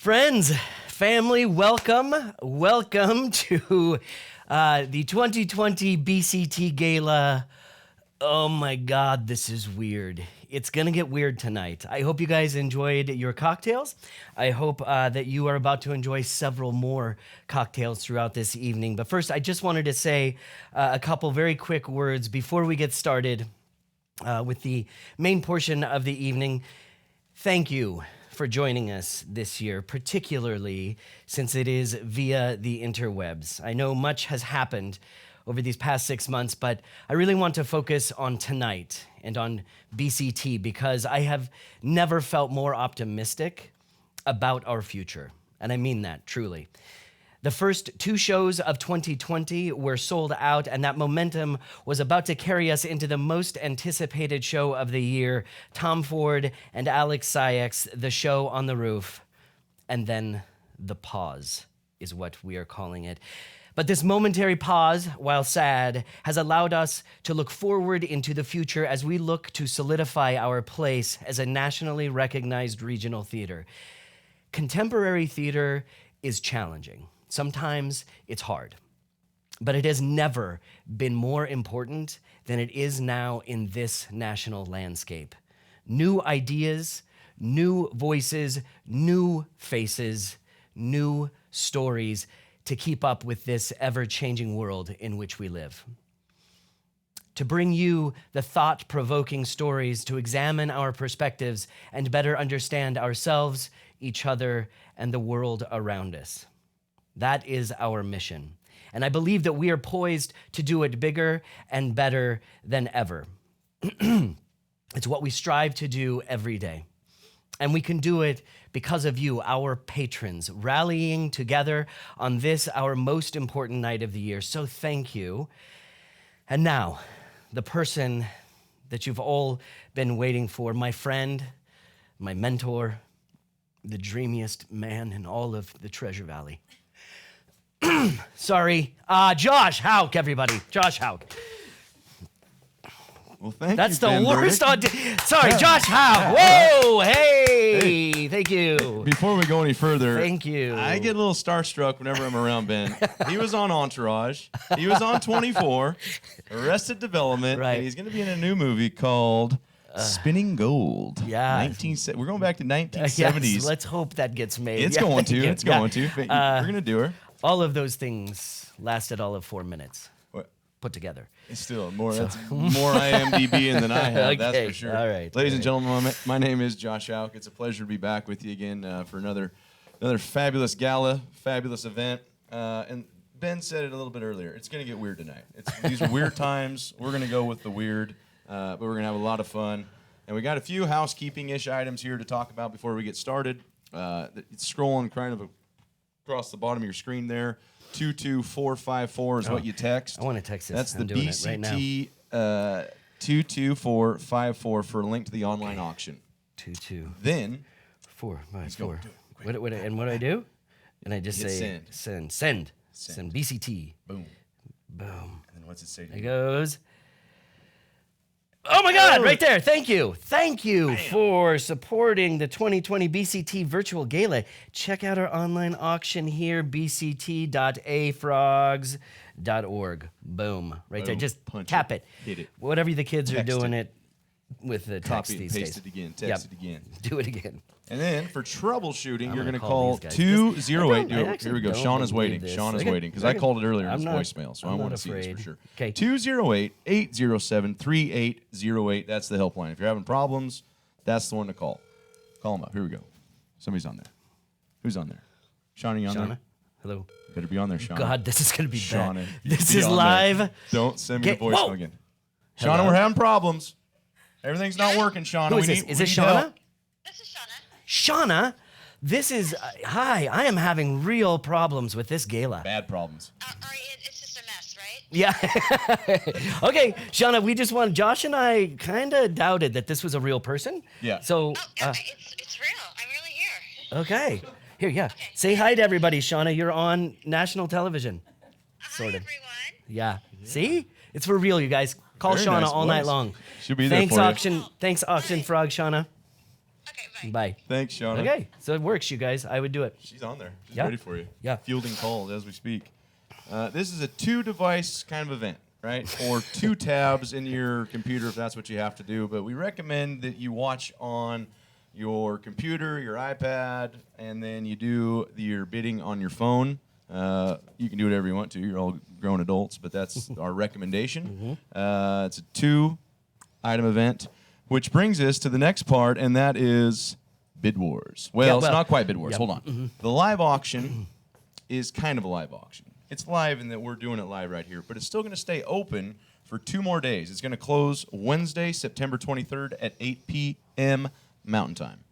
Friends, family, welcome to the 2020 BCT Gala. Oh my God, this is weird. It's gonna get weird tonight. I hope you guys enjoyed your cocktails. I hope that you are about to enjoy several more cocktails throughout this evening. But first, I just wanted to say a couple very quick words before we get started with the main portion of the evening. Thank you for joining us this year, particularly since it is via the interwebs. I know much has happened over these past 6 months, but I really want to focus on tonight and on BCT because I have never felt more optimistic about our future. And I mean that truly. The first 2 shows of 2020 were sold out, and that momentum was about to carry us into the most anticipated show of the year, Tom Ford and Alex Sykes, The Show on the Roof. And then the pause is what we are calling it. But this momentary pause, while sad, has allowed us to look forward into the future as we look to solidify our place as a nationally recognized regional theater. Contemporary theater is challenging. Sometimes it's hard, but it has never been more important than it is now in this national landscape. New ideas, new voices, new faces, new stories to keep up with this ever-changing world in which we live. To bring you the thought-provoking stories to examine our perspectives and better understand ourselves, each other, and the world around us. That is our mission. And I believe that we are poised to do it bigger and better than ever. It's what we strive to do every day. And we can do it because of you, our patrons, rallying together on this, our most important night of the year. So thank you. And now, the person that you've all been waiting for, my friend, my mentor, the dreamiest man in all of the Treasure Valley. Sorry, Josh Houck, everybody. Josh Houck. Well, thank That's you, the worst. Sorry, Yeah. Josh Houck. Whoa, hey, thank you. Before we go any further, Thank you. I get a little starstruck whenever I'm around Ben. He was on Entourage. He was on 24, Arrested Development, Right. and he's going to be in a new movie called Spinning Gold. Yeah. We're going back to 1970s. Yes, let's hope that gets made. It's Yeah, going to. yeah. It's going to. But we're going to do her. All of those things lasted all of 4 minutes What? put together. It's still more. That's more IMDb than I have. That's Okay, for sure. all right, ladies all and gentlemen, my name is Josh Houck. It's a pleasure to be back with you again for another fabulous gala, fabulous event. And Ben said it a little bit earlier. It's going to get weird tonight. These are weird times. We're going to go with the weird, but we're going to have a lot of fun. And we got a few housekeeping-ish items here to talk about before we get started. It's scrolling kind of across the bottom of your screen there. 22454 is what you text. I want to text this. That's I'm the doing it right now. BCT 22454 for a link to the online auction. 22454. Then 4 by Let's go. 4. Do it. What do I do? And I just Hit say send BCT. boom. Boom. And then what's it say to There it you? goes. Oh my God, right there. Thank you. Thank you Bam. for supporting the 2020 BCT Virtual Gala. Check out our online auction here, bct.afrogs.org. Boom. Right there. Boom. Just Punch tap it. it. Hit it. Whatever the kids are Text doing it. it with the text Copy and these paste days. it again. Yep. Text it again. Do it again. And then for troubleshooting, you're gonna going to call call these guys. 208. I actually Here we go. don't Sean is believe waiting. this. Sean is Okay. waiting because I Okay. called it earlier in I'm his not- voicemail, so I'm I want not to see this for afraid. sure. Okay. 208-807-3808. That's the helpline. If you're having problems, that's the one to call. Call them up. Here we go. Somebody's on there. Who's on there? Shauna, you on Shauna? there? Hello. Better be on there, Shauna. God, this is going to be Shauna, bad. you This be is on there. live. Don't send me Okay, the voicemail whoa. again. Hello? Shauna, we're having problems. Everything's not working, Shauna. Who is We this? need- Is we this need Shauna? help. This is Shauna. Shauna, this is, hi, I am having real problems with this gala. Bad problems. It's just a mess, right? Yeah. Okay, Shauna, we just want, Josh and I kind of doubted that this was a real person. Yeah. So, It's real. I'm really here. okay. Here, yeah. Say hi to everybody, Shauna. You're on national television. Sort Hi, of. everyone. Yeah. See? It's for real, you guys. Call Very Shauna nice all night voice. long. She'll be there Thanks, for you. Thanks, Auction Frog, Shauna. Okay, bye. Bye. Thanks, Shauna. Okay, so it works, you guys. I would do it. She's on there. She's Yeah. ready for you. Yeah. Fielding calls as we speak. This is a 2-device kind of event, right? Or 2 tabs in your computer if that's what you have to do. But we recommend that you watch on your computer, your iPad, and then you do your bidding on your phone. You can do whatever you want to. You're all grown adults, but that's our recommendation. It's a 2-item event, which brings us to the next part, and that is Bid Wars. Well, it's not quite Bid Wars. Yep. Hold on. The live auction is kind of a live auction. It's live in that we're doing it live right here, but it's still going to stay open for 2 more days. It's going to close Wednesday, September 23rd at 8 p.m. Mountain Time.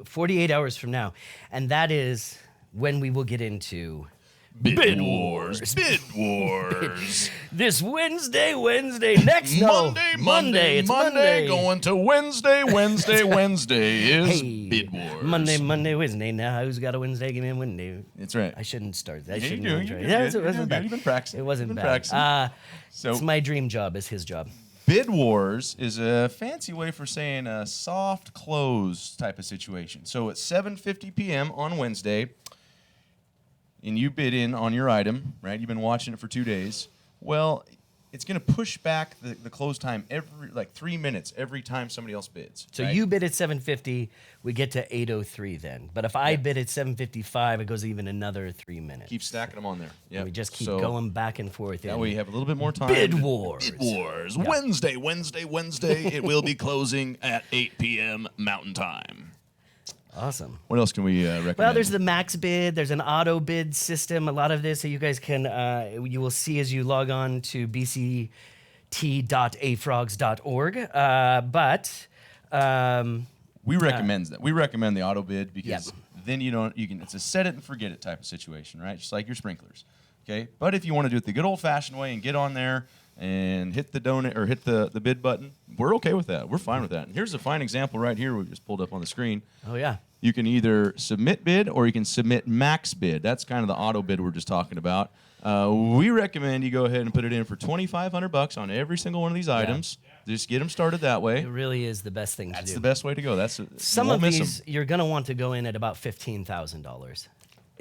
48 hours from now. And that is when we will get into Bid Wars. Bid Wars. this Wednesday, next no, Monday, it's Monday. Going to Wednesday is Hey, Bid Wars. Monday, Wednesday. Now who's got a Wednesday? Give me a Wednesday. That's right. I shouldn't start. I Yeah, you shouldn't. do. even You're try. good. Yeah, You're it wasn't doing bad. good. You've been practicing. It wasn't You've been bad. practicing. So It's my dream job. Is his job. Bid Wars is a fancy way for saying a soft close type of situation. So at 7:50 p.m. on Wednesday, and you bid in on your item, right? You've been watching it for 2 days. Well, it's going to push back the close time every 3 minutes every time somebody else bids. So right? you bid at 7:50, we get to 8:03 then. But if I bid at 7:55, it goes even another 3 minutes. keep stacking them on there. Yeah, We just keep going back and forth. That in way you have a little bit more time. Bid Wars. Bid Wars. Yeah. Wednesday. It will be closing at 8 p.m. Mountain Time. Awesome. What else can we recommend? Well, there's the max bid. There's an auto bid system. A lot of this, so you guys can, you will see as you log on to bct.afrogs.org. We recommend that. We recommend the auto bid because Yep. then you can, it's a set it and forget it type of situation, right? Just like your sprinklers. Okay? But if you want to do it the good old fashioned way and get on there and hit the donate or hit the bid button, we're okay with that. We're fine with that. And here's a fine example right here we just pulled up on the screen. Oh yeah. You can either submit bid or you can submit max bid. That's kind of the auto bid we're just talking about. We recommend you go ahead and put it in for $2,500 on every single one of these items. Just get them started that way. It really is the best thing to do. That's the best way to go. Some you of won't miss these 'em. you're gonna want to go in at about $15,000.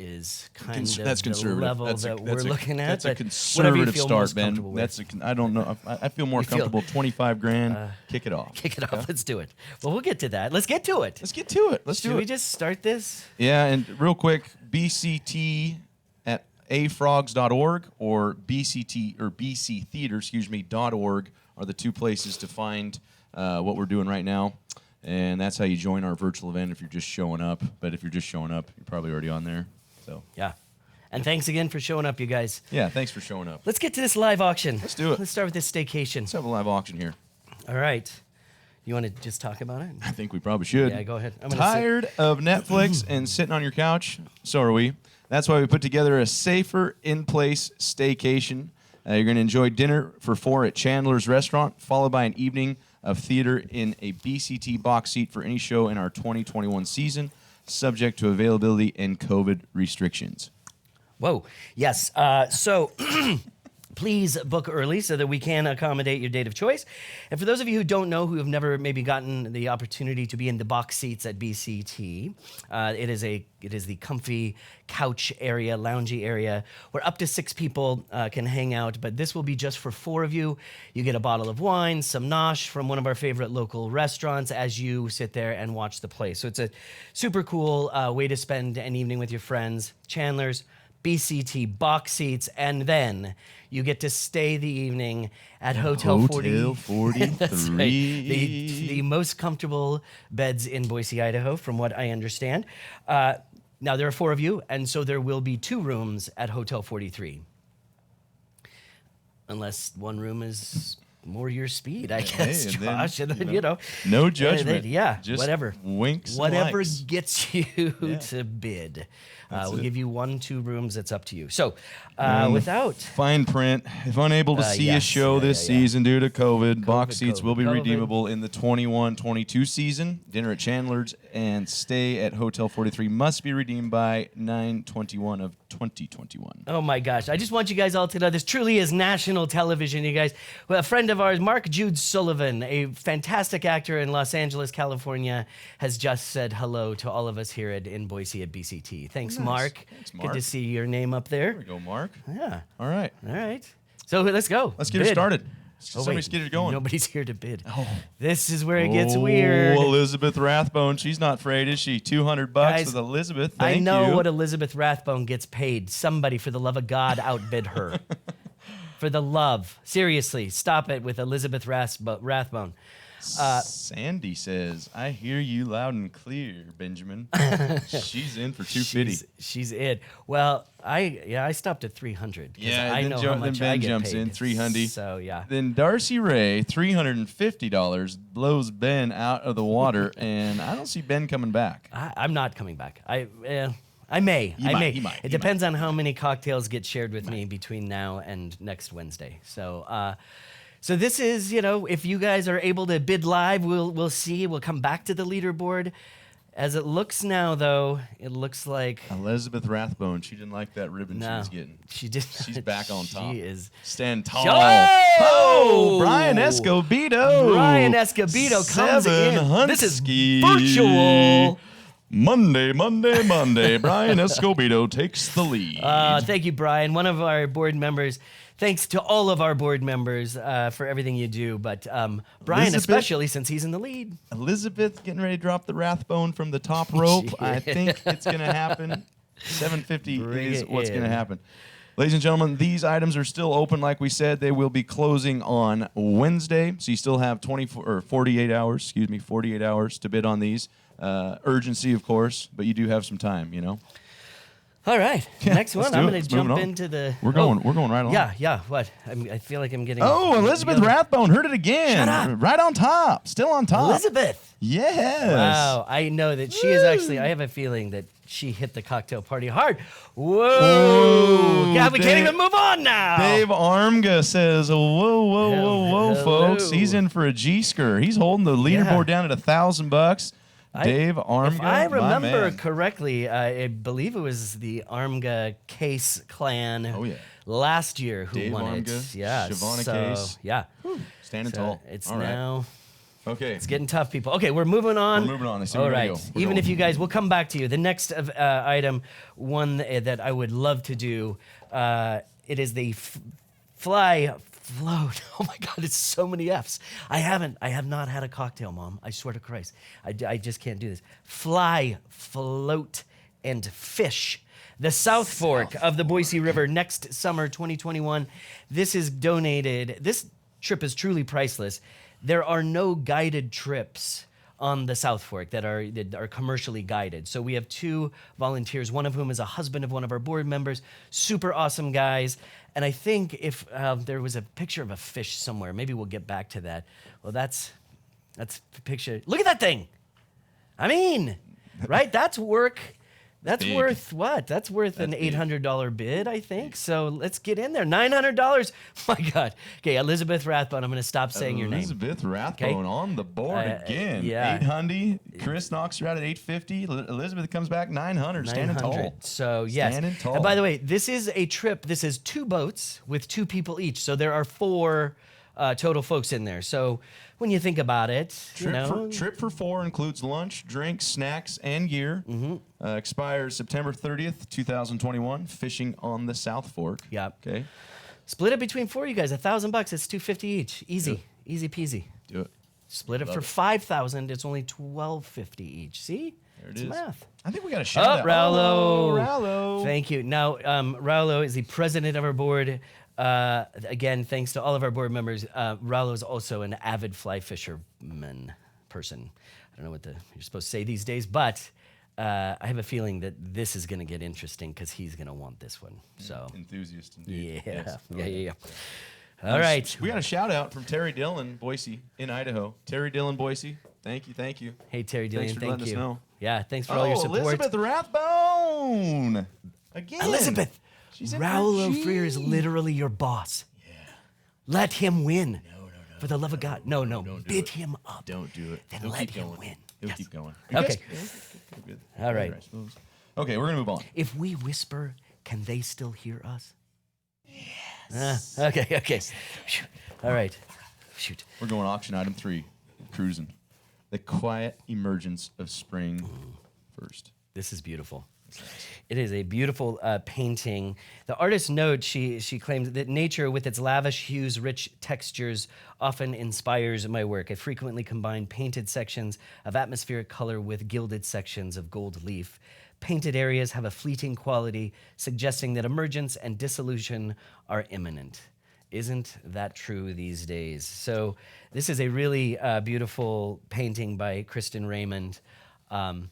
Is kind of That's the conservative. level That's that we're looking at. That's a but conservative whatever you feel start, most Ben. comfortable with. I don't know. I feel more You feel- comfortable. 25 grand. Kick it off. Kick it off. Let's do it. Well, we'll get to that. Let's get to it. Let's get to it. Let's Should do we it. just start this? Yeah, and real quick, BCT at afrogs.org or BCT or BC Theater, .org are the 2 places to find what we're doing right now. And that's how you join our virtual event if you're just showing up. But if you're just showing up, you're probably already on there. So Yeah. And thanks again for showing up, you guys. yeah, thanks for showing up. Let's get to this live auction. Let's do it. Let's start with this staycation. Let's have a live auction here. All right. You want to just talk about it? I think we probably should. Yeah, go ahead. I'm gonna Tired of Netflix and sitting on your couch? So are we. That's why we put together a safer in-place staycation. You're going to enjoy dinner for 4 at Chandler's Restaurant, followed by an evening of theater in a BCT box seat for any show in our 2021 season, subject to availability and COVID restrictions. Whoa. Yes. So please book early so that we can accommodate your date of choice. And for those of you who don't know, who have never maybe gotten the opportunity to be in the box seats at BCT, it is the comfy couch area, loungy area, where up to 6 people can hang out. But this will be just for 4 of you. You get a bottle of wine, some nosh from one of our favorite local restaurants as you sit there and watch the play. So it's a super cool way to spend an evening with your friends. Chandler's, BCT box seats, and then you get to stay the evening at Hotel 43. That's right. The most comfortable beds in Boise, Idaho, from what I understand. Now, there are 4 of you, and so there will be 2 rooms at Hotel 43. Unless one room is more your speed, I guess, and then, Josh. And then, no judgment. Yeah, Just whatever. winks and Whatever likes. gets you to bid. We'll it. give you 1, 2 rooms. It's up to you. So, And without... fine print, if unable to see a yes. show Yeah, this yeah, yeah. season due to COVID, box seats will be COVID. redeemable in the 21-22 season. Dinner at Chandler's and stay at Hotel 43 must be redeemed by 9/21 of 2021. Oh my gosh. I just want you guys all to know this truly is national television, you guys. Well, a friend of ours, Mark Jude Sullivan, a fantastic actor in Los Angeles, California, has just said hello to all of us here in Boise at BCT. Thanks, Nice. Mark. Thanks, Mark. Good to see your name up there. There we go, Mark. Yeah. All right. All right. So let's go. Let's get it Bid. started. Oh, Somebody's wait. get it going. Nobody's here to bid. Oh. This is where it gets weird. Elizabeth Rathbone. She's not afraid, is she? $200 Guys, with Elizabeth. I Thank know you. what Elizabeth Rathbone gets paid. Somebody, for the love of God, outbid her. For the love. Seriously, stop it with Elizabeth Rathbone. Sandy says, I hear you loud and clear, Benjamin. She's in for 250. She's it. Well, I stopped at 300. Yeah, I then know how then much Ben I get jumps paid. in, 300. So yeah. Then Darcy Ray, $350, blows Ben out of the water, and I don't see Ben coming back. I'm not coming back. I may. You I might, may. you might, It you depends on how many cocktails get shared with me between now and next Wednesday. So, so this is, if you guys are able to bid live, we'll see. We'll come back to the leaderboard. As it looks now, though, it looks like Elizabeth Rathbone, she didn't like that ribbon she no, was getting. she did. She's back on top. She is. Stand tall. Oh! Brian Escobedo. Brian Escobedo comes in. This is Hunsky. virtual. Monday. Brian Escobedo takes the lead. Thank you, Brian, one of our board members. Thanks to all of our board members for everything you do, but Brian Elizabeth- especially, since he's in the lead. Elizabeth getting ready to drop the Rathbone from the top rope. I think it's going to happen. 750 Bring is it what's going to in. happen. Ladies and gentlemen, these items are still open. Like we said, they will be closing on Wednesday. So you still have 48 hours to bid on these. Urgency, of course, but you do have some time, All right, next one. let's do I'm it. going Let's to move jump on. into the. We're going right along. Yeah. What? I feel like I'm getting. Oh, Elizabeth Rathbone heard it again. Shut up. Right on top. Still on top. Elizabeth. Yes. Wow, I know that she is actually. I have a feeling that she hit the cocktail party hard. Whoa! Whoa, God, we can't Dave- even move on now. Dave Armga says, whoa, Hello. folks. He's in for a G-sker. He's holding the leaderboard down at $1,000. Dave Armga, If I my remember man. correctly, I believe it was the Armga Case clan yeah. last year who Dave won Armga, it. Yeah, Shavonna so, Case. Yeah. Standing So tall. it's All right. now. Okay. It's getting tough, people. Okay, we're moving on. We're moving on. I see All where we're right. gonna go. We're Even going. if you guys, we'll come back to you. The next item, one that I would love to do, it is the fly float. Oh my God, it's so many F's. I have not had a cocktail, Mom. I swear to Christ. I just can't do this. Fly, float, and fish. The South Fork of the Boise River next summer, 2021. This is donated. This trip is truly priceless. There are no guided trips on the South Fork that are commercially guided. So we have two volunteers, one of whom is a husband of one of our board members, super awesome guys. And I think if there was a picture of a fish somewhere, maybe we'll get back to that. Well, that's the picture. Look at that thing. I mean, right? That's work. That's Big. worth what? That's worth an That's big. $800 bid, I think. So let's get in there. $900. My God. Okay, Elizabeth Rathbone. I'm going to stop saying your name. Elizabeth Rathbone on the board again. yeah. 800. Chris knocks her out at 850. Elizabeth comes back 900. Standing 900. tall. So yes. Standing tall. And by the way, this is a trip. This is 2 boats with 2 people each. So there are 4 total folks in there. So when you think about it, Trip for 4 includes lunch, drinks, snacks, and gear. Expires September 30th, 2021. Fishing on the South Fork. Yep. Okay. Split it between 4 of you guys. $1,000. It's $250 each. Easy, easy peasy. Do it. Split it Love for it. $5,000. It's only $1,250 each. See? There it It's is. math. I think we got a shout out. Raulo. Oh, Raulo. Thank you. Now, Raulo is the president of our board. Again, thanks to all of our board members. Raulo is also an avid fly fisherman person. I don't know what you're supposed to say these days, but I have a feeling that this is going to get interesting because he's going to want this one. So, Enthusiast indeed. yeah, Yes. yeah. All right. We got a shout out from Terry Dillon, Boise, in Idaho. Terry Dillon, Boise. Thank you. Hey, Terry Dillian, Thanks for thank letting us you. know. Yeah, thanks for all your support. Elizabeth Rathbone. Again. Elizabeth, She's in for Raul G. Freer is literally your boss. Yeah. Let him win. No. For the love of God. No. Don't do Bid it. him up. Don't do it. Then He'll let keep him going. win. He'll Yes. keep going. Okay. Good. All right. Okay, we're going to move on. If we whisper, Can they still hear us? Yes. Okay. Phew. All right. Shoot. We're going auction item 3. Cruising. The quiet emergence of spring first. This is beautiful. It is a beautiful painting. The artist notes, she claims that nature with its lavish hues, rich textures, often inspires my work. I frequently combine painted sections of atmospheric color with gilded sections of gold leaf. Painted areas have a fleeting quality, suggesting that emergence and dissolution are imminent. Isn't that true these days? So this is a really beautiful painting by Kristen Raymond. And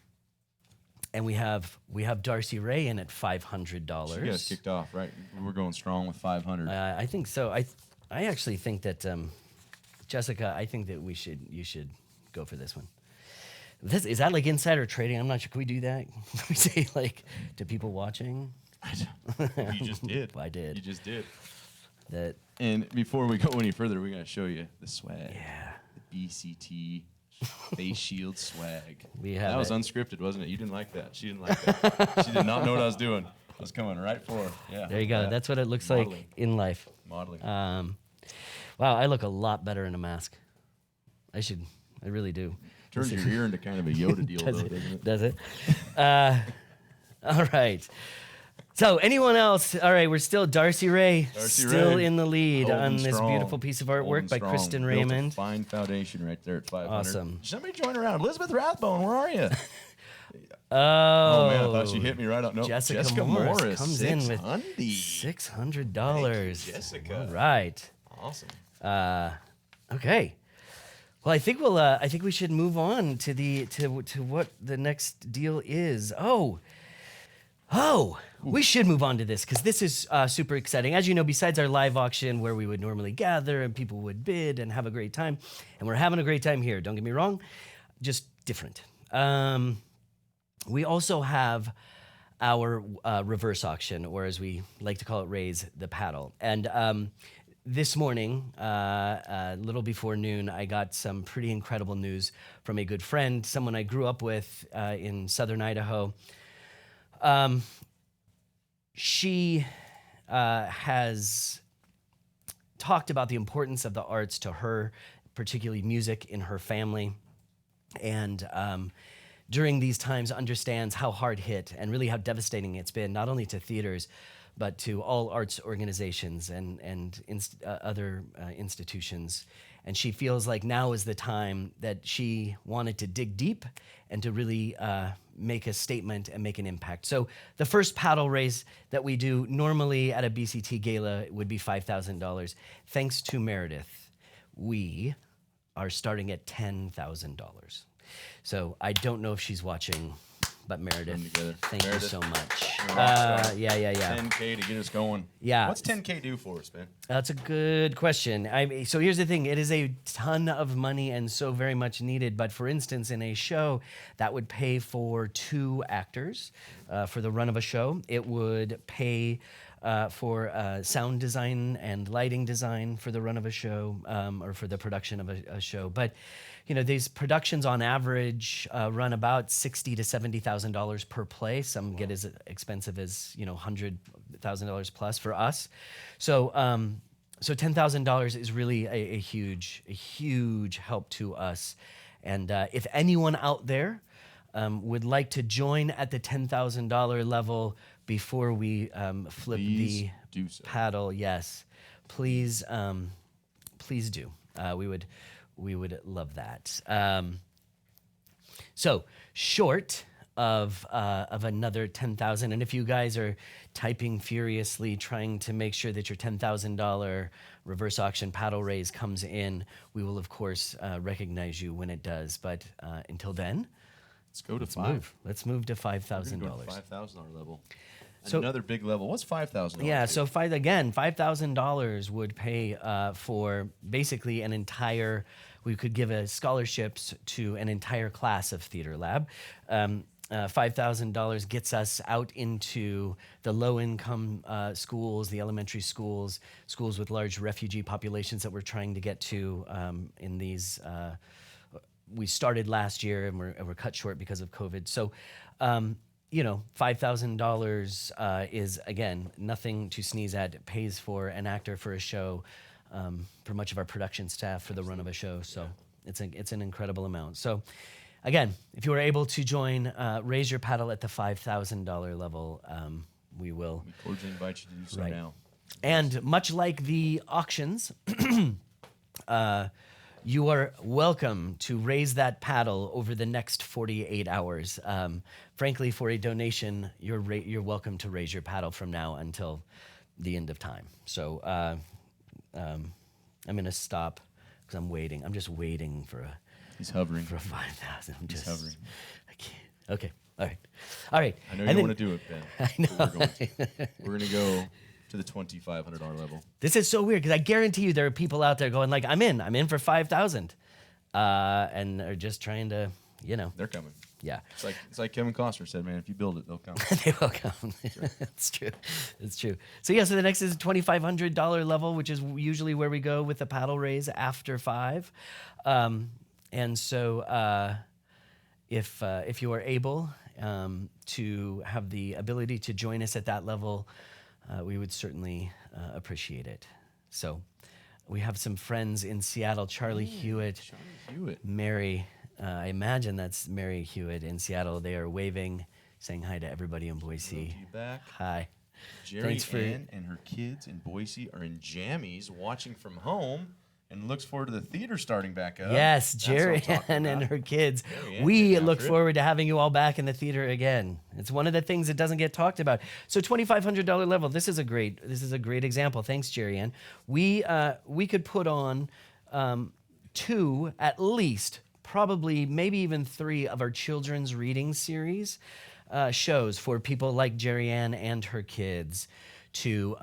we have Darcy Ray in at $500. She got us kicked off, right? We're going strong with 500. I think so. I actually think that Jessica. I think that you should go for this one. Is that like insider trading? I'm not sure. Can we do that? Can we say like to people watching? You just did. I did. You just did. That. And before we go any further, we got to show you the swag. Yeah. The BCT face shield swag. We have that was it. Unscripted, wasn't it? You didn't like that. She didn't like that. She did not know what I was doing. I was coming right for her. Yeah. There you go. Yeah. That's what it looks Modeling. like in life. Modeling. Wow, I look a lot better in a mask. I really do. Turns your ear into kind of a Yoda deal, though, doesn't it? Does it? All right. So anyone else? All right, we're still Darcy Ray, still in the lead Holding on this strong. beautiful piece of artwork Holding by strong. Kristen Built a Raymond. fine foundation right there at 500. Awesome. Somebody join around. Elizabeth Rathbone, where are you? Oh, Oh man, I thought she hit me right up. No, Jessica Morris comes in with $600. $600. Jessica. All right. Awesome. Okay. Well, I think we should move on to what the next deal is. We should move on to this because this is super exciting. As you know, besides our live auction where we would normally gather and people would bid and have a great time, and we're having a great time here, don't get me wrong, just different. We also have our reverse auction, or as we like to call it, raise the paddle. And this morning, a little before noon, I got some pretty incredible news from a good friend, someone I grew up with in southern Idaho. She has talked about the importance of the arts to her, particularly music in her family. And during these times understands how hard hit and really how devastating it's been, not only to theaters, but to all arts organizations and other institutions. And she feels like now is the time that she wanted to dig deep and to really make a statement and make an impact. So the first paddle race that we do normally at a BCT gala would be $5,000. Thanks to Meredith, we are starting at $10,000. So I don't know if she's watching, but Meredith, thank you so much. Yeah. 10K to get us going. Yeah. What's 10K do for us, Ben? That's a good question. So here's the thing. It is a ton of money and so very much needed. But for instance, in a show, that would pay for 2 actors for the run of a show. It would pay for sound design and lighting design for the run of a show, or for the production of a show. But these productions on average run about $60,000 to $70,000 per play. Some get as expensive as $100,000 plus for us. So $10,000 is really a huge help to us. And if anyone out there would like to join at the $10,000 level before we flip Please the do so. paddle, yes, please do. We would love that. So short of another 10,000, and if you guys are typing furiously trying to make sure that your $10,000 reverse auction paddle raise comes in, we will of course recognize you when it does. But until then, Let's go to 5. Let's move to $5,000. $5,000 level. So- Another big level. What's $5,000? Yeah, so $5,000 would pay for basically an entire. We could give scholarships to an entire class of Theater Lab. $5,000 gets us out into the low-income schools, the elementary schools, schools with large refugee populations that we're trying to get to in these. We started last year and we're cut short because of COVID. So $5,000 is, again, nothing to sneeze at. It pays for an actor for a show, for much of our production staff for the run of a show. So it's an incredible amount. So again, if you are able to join, raise your paddle at the $5,000 level. We will. We cordially invite you to do so Right. now. And much like the auctions, you are welcome to raise that paddle over the next 48 hours. Frankly, for a donation, you're welcome to raise your paddle from now until the end of time. So I'm going to stop because I'm waiting. I'm just waiting for He's hovering. for 5,000. He's hovering. I can't. Okay. All right. I know And you then- want to do it, Ben. I know. We're going to go to the $2,500 level. This is so weird because I guarantee you there are people out there going like, I'm in for 5,000, and are just trying to, They're coming. yeah. It's like Kevin Costner said, man, if you build it, they'll come. They will come. It's true. It's true. So so the next is $2,500 level, which is usually where we go with the paddle raise after 5. And so if you are able to have the ability to join us at that level, we would certainly appreciate it. So we have some friends in Seattle, Charlie Hewitt, Mary. I imagine that's Mary Hewitt in Seattle. They are waving, saying hi to everybody in Boise. Hello to you back. Hi. Jerry Thanks for- Ann and her kids in Boise are in jammies watching from home and looks forward to the theater starting back up. Yes, That's what I'm Jerry talking Ann and about. her kids. Jerry Ann We getting look after it. forward to having you all back in the theater again. It's one of the things that doesn't get talked about. So $2,500 level. This is a great example. Thanks, Jerry Ann. We could put on 2 at least, probably maybe even 3 of our children's reading series shows for people like Jerry Ann and her kids to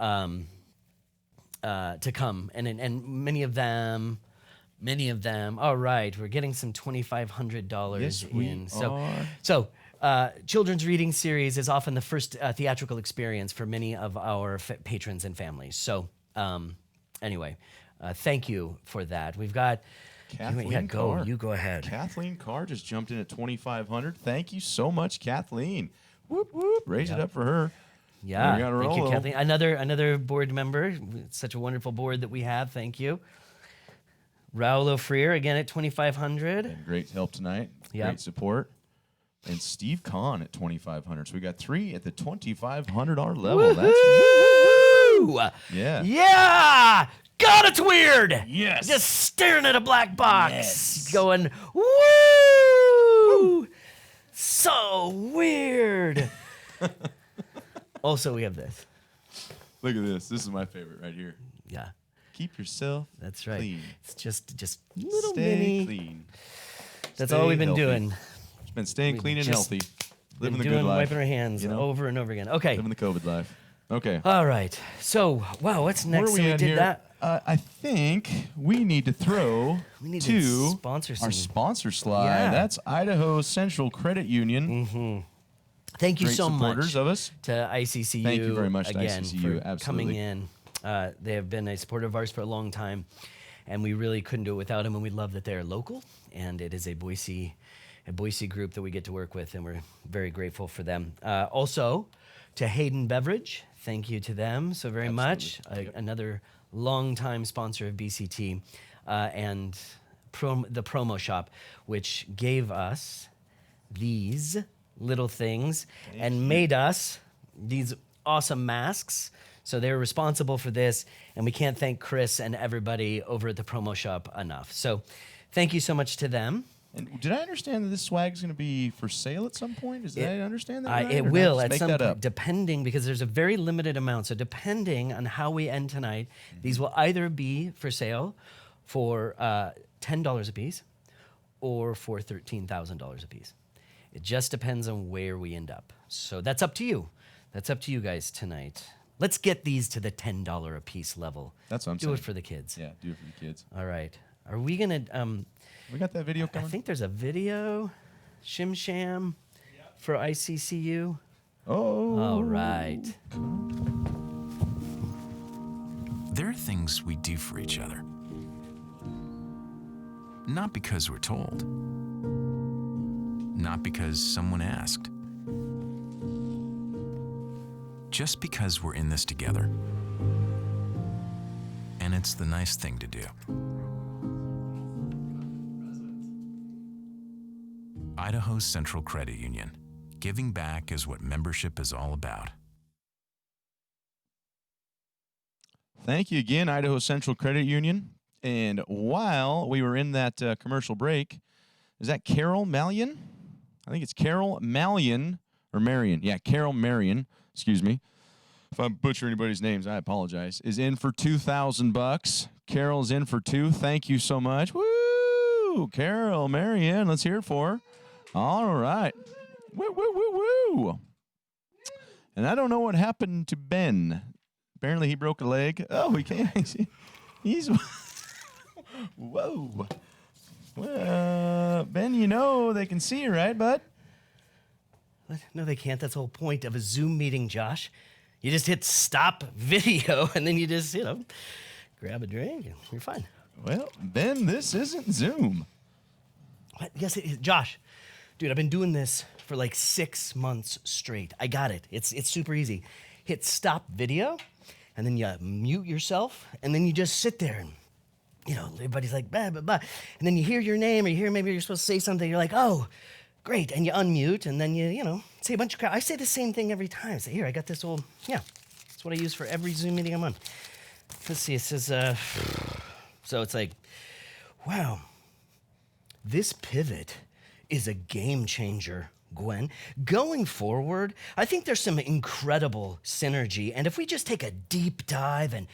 come, and many of them. All right, we're getting some $2,500 Yes, we in. are. So children's reading series is often the first theatrical experience for many of our patrons and families. So anyway, thank you for that. We've got Kathleen yeah, go. Carr. You go ahead. Kathleen Carr just jumped in at $2,500. Thank you so much, Kathleen. Whoop whoop. Raise it up for her. Yeah, We got thank you, Rolo. Kathleen. Another board member. It's such a wonderful board that we have. Thank you. Raulo Freer again at $2,500. And great help tonight. Yeah. Great support. And Steve Kahn at $2,500. So we got 3 at the $2,500 level. That's Woo! Yeah. Yeah! God, it's weird! Yes. Just staring at a black box. Yes. Going, woo! So weird. Also, we have this. Look at this. This is my favorite right here. Yeah, Keep yourself that's right. clean. It's just little Stay mini. clean. That's Stay all we've been healthy. doing. It's been staying We've clean and just healthy. Living Been the good doing, life. wiping our hands you know? over and over again. Okay. Living the COVID life. Okay. All right. So, wow, what's Where next? are So we we at did here? that. I think we need to throw We need to to sponsor our some- sponsor slide. Yeah. That's Idaho Central Credit Union. Thank you Great so supporters much of us. to ICCU. Thank you very much to again ICCU, for absolutely. coming in. They have been a supporter of ours for a long time, and we really couldn't do it without them. And we love that they are local, and it is a Boise group that we get to work with, and we're very grateful for them. Also, to Hayden Beverage, thank you to them so very much. Another longtime sponsor of BCT, and the promo shop, which gave us these little things and made us these awesome masks. So they're responsible for this, and we can't thank Chris and everybody over at the promo shop enough. So thank you so much to them. And did I understand that this swag is going to be for sale at some point? Did I understand that right? It Or did I will just at make some that point, up? depending, because there's a very limited amount. So depending on how we end tonight, these will either be for sale for $10 a piece or for $13,000 a piece. It just depends on where we end up. So that's up to you. That's up to you guys tonight. Let's get these to the $10 a piece level. That's what I'm Do saying. it for the kids. Yeah, do it for the kids. All right. Are we gonna? We got that video I coming? think there's a video, Shim Sham, for ICCU. Oh. All right. There are things we do for each other. Not because we're told. Not because someone asked. just because we're in this together. And it's the nice thing to do. Idaho Central Credit Union. Giving back is what membership is all about. Thank you again, Idaho Central Credit Union. And while we were in that commercial break, is that Carol Mallion? I think it's Carol Mallion, or Marion. Yeah, Carol Marion, excuse me. If I butcher anybody's names, I apologize. Is in for $2,000. Carol's in for $2,000. Thank you so much. Woo! Carol Marion, let's hear it for her. All right. Woo, woo, woo, woo. And I don't know what happened to Ben. Apparently he broke a leg. Oh, he can't. He's... Whoa. Well, Ben, you know they can see you, right, bud? What? No, they can't. That's the whole point of a Zoom meeting, Josh. You just hit stop video, and then you just, grab a drink, and you're fine. Well, Ben, this isn't Zoom. What? Yes, it is. Josh, dude, I've been doing this for like 6 months straight. I got it. It's super easy. Hit stop video, and then you mute yourself, and then you just sit there and, everybody's like, blah, blah, blah. And then you hear your name, or you hear maybe you're supposed to say something. You're like, oh, great. And you unmute, and then you say a bunch of crap. I say the same thing every time. I say, here, I got this old, that's what I use for every Zoom meeting I'm on. Let's see, it says, so it's like, wow, this pivot is a game changer, Gwen. Going forward, I think there's some incredible synergy. And if we just take a deep dive and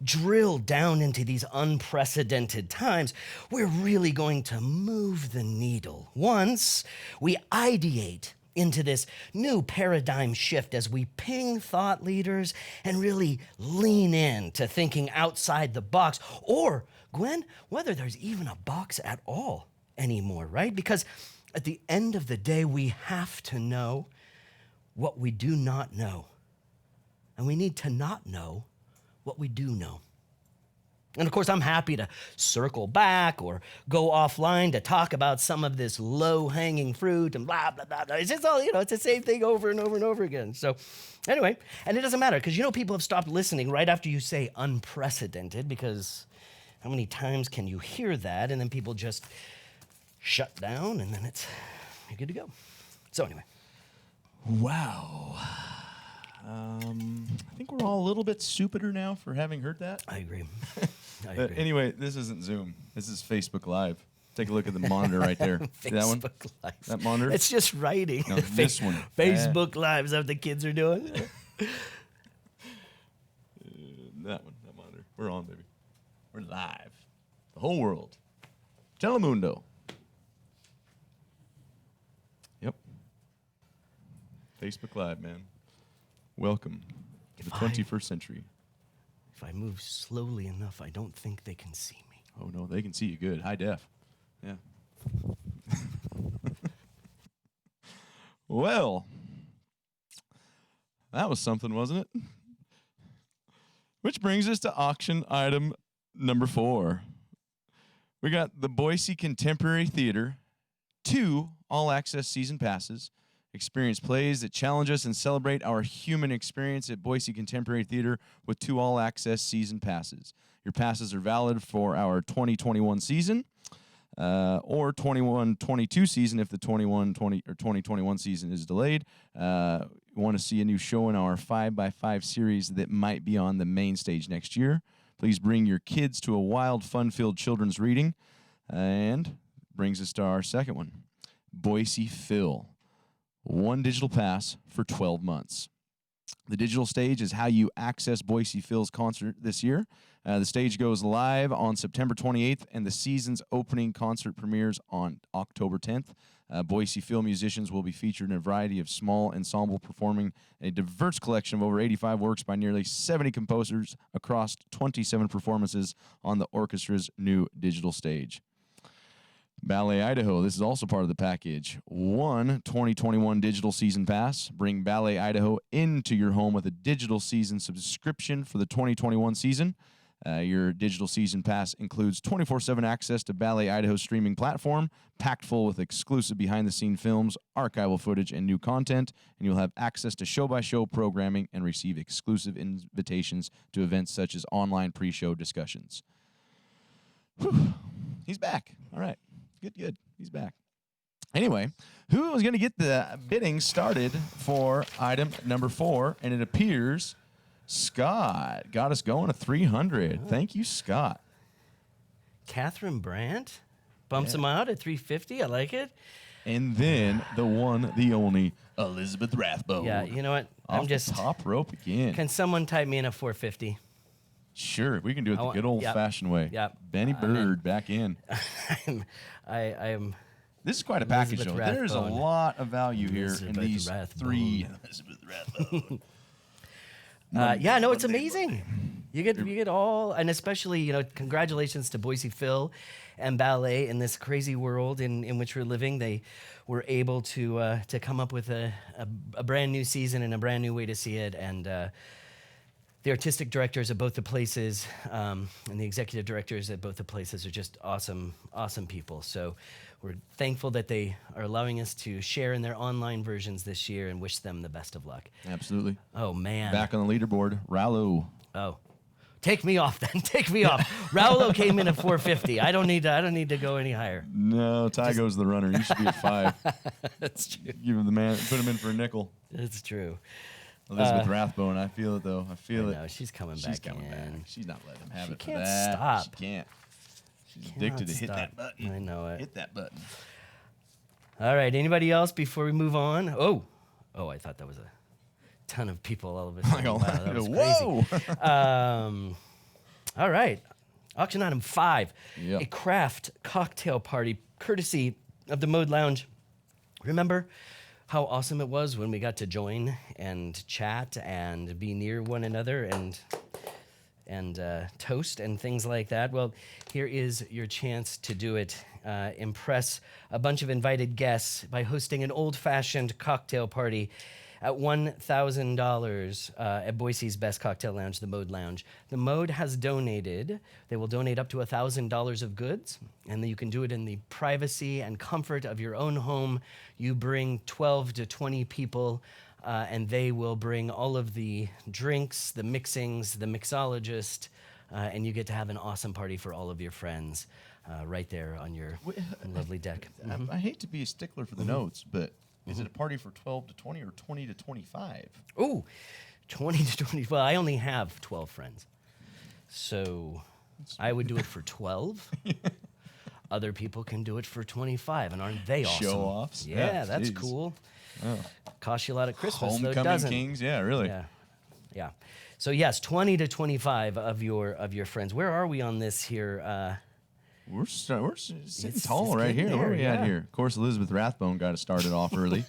drill down into these unprecedented times, we're really going to move the needle once we ideate into this new paradigm shift as we ping thought leaders and really lean in to thinking outside the box, or, Gwen, whether there's even a box at all anymore, right? Because at the end of the day, we have to know what we do not know. And we need to not know what we do know. And of course, I'm happy to circle back or go offline to talk about some of this low-hanging fruit and blah, blah, blah, blah. It's just all, it's the same thing over and over and over again. So anyway, and it doesn't matter because, people have stopped listening right after you say unprecedented, because how many times can you hear that and then people just shut down, and then you're good to go. So anyway. Wow. I think we're all a little bit stupider now for having heard that. I agree. I agree. Anyway, this isn't Zoom. This is Facebook Live. Take a look at the monitor right there. See that one? Facebook Live. That monitor? It's just writing. No, this one. Facebook Live. Is that what the kids are doing? That one. That monitor. We're on, baby. We're live. The whole world. Telemundo. Yep. Facebook Live, man. Welcome to the 21st century. If I move slowly enough, I don't think they can see me. Oh, no, they can see you good. High def. Yeah. Well, that was something, wasn't it? Which brings us to auction item number 4. We got the Boise Contemporary Theater, 2 all-access season passes. Experience plays that challenge us and celebrate our human experience at Boise Contemporary Theater with 2 all-access season passes. Your passes are valid for our 2021 season or 21-22 season if the 21-20 or 2021 season is delayed. You want to see a new show in our 5x5 series that might be on the main stage next year. Please bring your kids to a wild, fun-filled children's reading. And brings us to our second one, Boise Phil. 1 digital pass for 12 months. The digital stage is how you access Boise Phil's concert this year. The stage goes live on September 28th, and the season's opening concert premieres on October 10th. Boise Phil musicians will be featured in a variety of small ensemble performing a diverse collection of over 85 works by nearly 70 composers across 27 performances on the orchestra's new digital stage. Ballet Idaho, this is also part of the package. 1 2021 digital season pass. Bring Ballet Idaho into your home with a digital season subscription for the 2021 season. Your digital season pass includes 24/7 access to Ballet Idaho's streaming platform, packed full with exclusive behind-the-scene films, archival footage, and new content. And you'll have access to show-by-show programming and receive exclusive invitations to events such as online pre-show discussions. Whew. He's back. All right. Good. He's back. Anyway, who is going to get the bidding started for item number 4? And it appears Scott got us going to 300. Thank you, Scott. Catherine Brandt bumps him out at 350. I like it. And then the one, the only, Elizabeth Rathbone. Yeah, you know what? Off the top rope again. Can someone type me in a 450? Sure, we can do it the good old-fashioned way. Yep. Benny Bird back in. I am. This is quite a package, Elizabeth though. There's a Rathbone. lot of value here Elizabeth in these Rathbone. 3. Elizabeth Rathbone. Yeah, no, it's amazing. You get all, and especially, congratulations to Boise Phil and ballet in this crazy world in which we're living. They were able to come up with a brand new season and a brand new way to see it, and the artistic directors at both the places and the executive directors at both the places are just awesome people. So we're thankful that they are allowing us to share in their online versions this year and wish them the best of luck. Absolutely. Oh, man. Back on the leaderboard, Rallo. Oh. Take me off then. Take me off. Raulo came in at 450. I don't need to go any higher. No, Ty goes the runner. You should be at 5. That's true. Give him the man. Put him in for a nickel. That's true. Elizabeth Rathbone. I feel it, though. I feel it. No, she's coming She's back coming in. back. She's not letting him have She it for can't that. stop. She can't. She's Cannot addicted to hit stop. that button. I know it. Hit that button. All right. Anybody else before we move on? Oh, I thought that was a ton of people all of a sudden. Wow, that was crazy. Whoa! All right. Auction item 5. Yep. A craft cocktail party courtesy of the Mode Lounge. Remember how awesome it was when we got to join and chat and be near one another and toast and things like that? Well, here is your chance to do it. Impress a bunch of invited guests by hosting an old-fashioned cocktail party at $1,000 at Boise's Best Cocktail Lounge, the Mode Lounge. The Mode has donated. They will donate up to $1,000 of goods, and you can do it in the privacy and comfort of your own home. You bring 12 to 20 people, and they will bring all of the drinks, the mixings, the mixologist, and you get to have an awesome party for all of your friends right there on your lovely deck. I hate to be a stickler for the notes, but is it a party for 12 to 20 or 20 to 25? Ooh, 20 to 20. Well, I only have 12 friends. So I would do it for 12. Other people can do it for 25. And aren't they awesome? Show-offs? Yeah, Yeah, that's geez. cool. Costs you a lot at Christmas, though, Homecoming doesn't Kings? Yeah, really. Yeah. So, yes, 20 to 25 of your friends. Where are we on this here? We're sitting It's tall right getting here. Where are there, we at yeah. here? Of course, Elizabeth Rathbone got it started off early.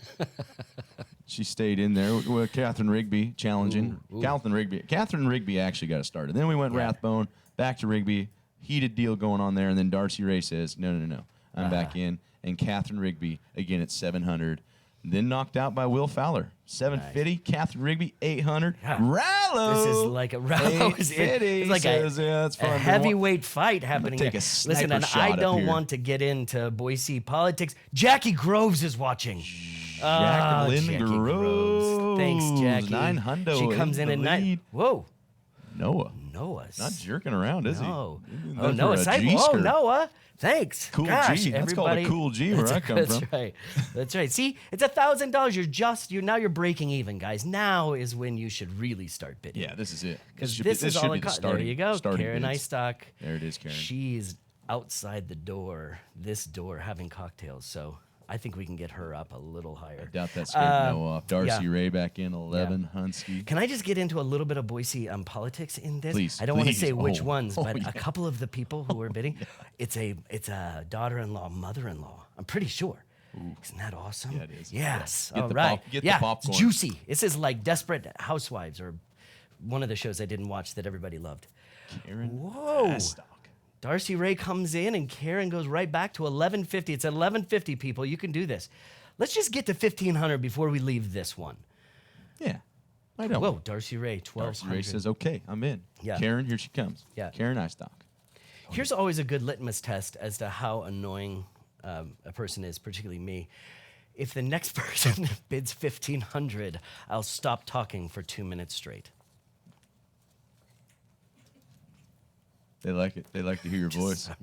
She stayed in there with Catherine Rigby challenging. Catherine Rigby actually got it started. Then we went Rathbone, back to Rigby. Heated deal going on there. And then Darcy Ray says, no. I'm back in. And Catherine Rigby, again, at 700. Then knocked out by Will Fowler. 750. Catherine Rigby, 800. Rallo! This is like a Rallo. It's like that's a heavyweight fight happening. take here. a sniper Listen, and shot I up don't here. want to get into Boise politics. Jackie Groves is watching. Jacqueline Jackie Groves. Thanks, Jackie. 900 She comes in the at 9. lead. Whoa. Noah's not jerking around, is No. he? Oh, Noah. Whoa, Noah. Thanks. Cool Gosh, G. That's called a everybody. cool G where I come That's from. right. That's right. See, it's $1,000. Now you're breaking even, guys. Now is when you should really start bidding. Yeah, this is it. Because this is all it costs. There you go. Karen bids. Eistock. There it is, Karen. She's outside the door, this door, having cocktails. So I think we can get her up a little higher. Doubt that scared Noah off. Darcy yeah. Ray back in 11. Hunsky. Can I just get into a little bit of Boise politics in this? Please, I don't want to please. say which Oh. ones, but yeah. a couple of the people who are bidding, it's a daughter-in-law, mother-in-law. I'm pretty sure. Isn't that awesome? Yeah, it is. Yes. Yeah. Get All the right. get the yeah, popcorn. it's juicy. This is like Desperate Housewives or one of the shows I didn't watch that everybody loved. Karen Whoa. Eistock. Darcy Ray comes in and Karen goes right back to 1150. It's 1150, people. You can do this. Let's just get to 1500 before we leave this one. Yeah. I don't. Whoa, Darcy Ray, 1200. Darcy Ray says, okay, I'm in. Yeah. Karen, here she comes. Yeah. Karen Eistock. Here's always a good litmus test as to how annoying a person is, particularly me. If the next person bids 1,500, I'll stop talking for 2 minutes straight. They like it. They like to hear your voice. I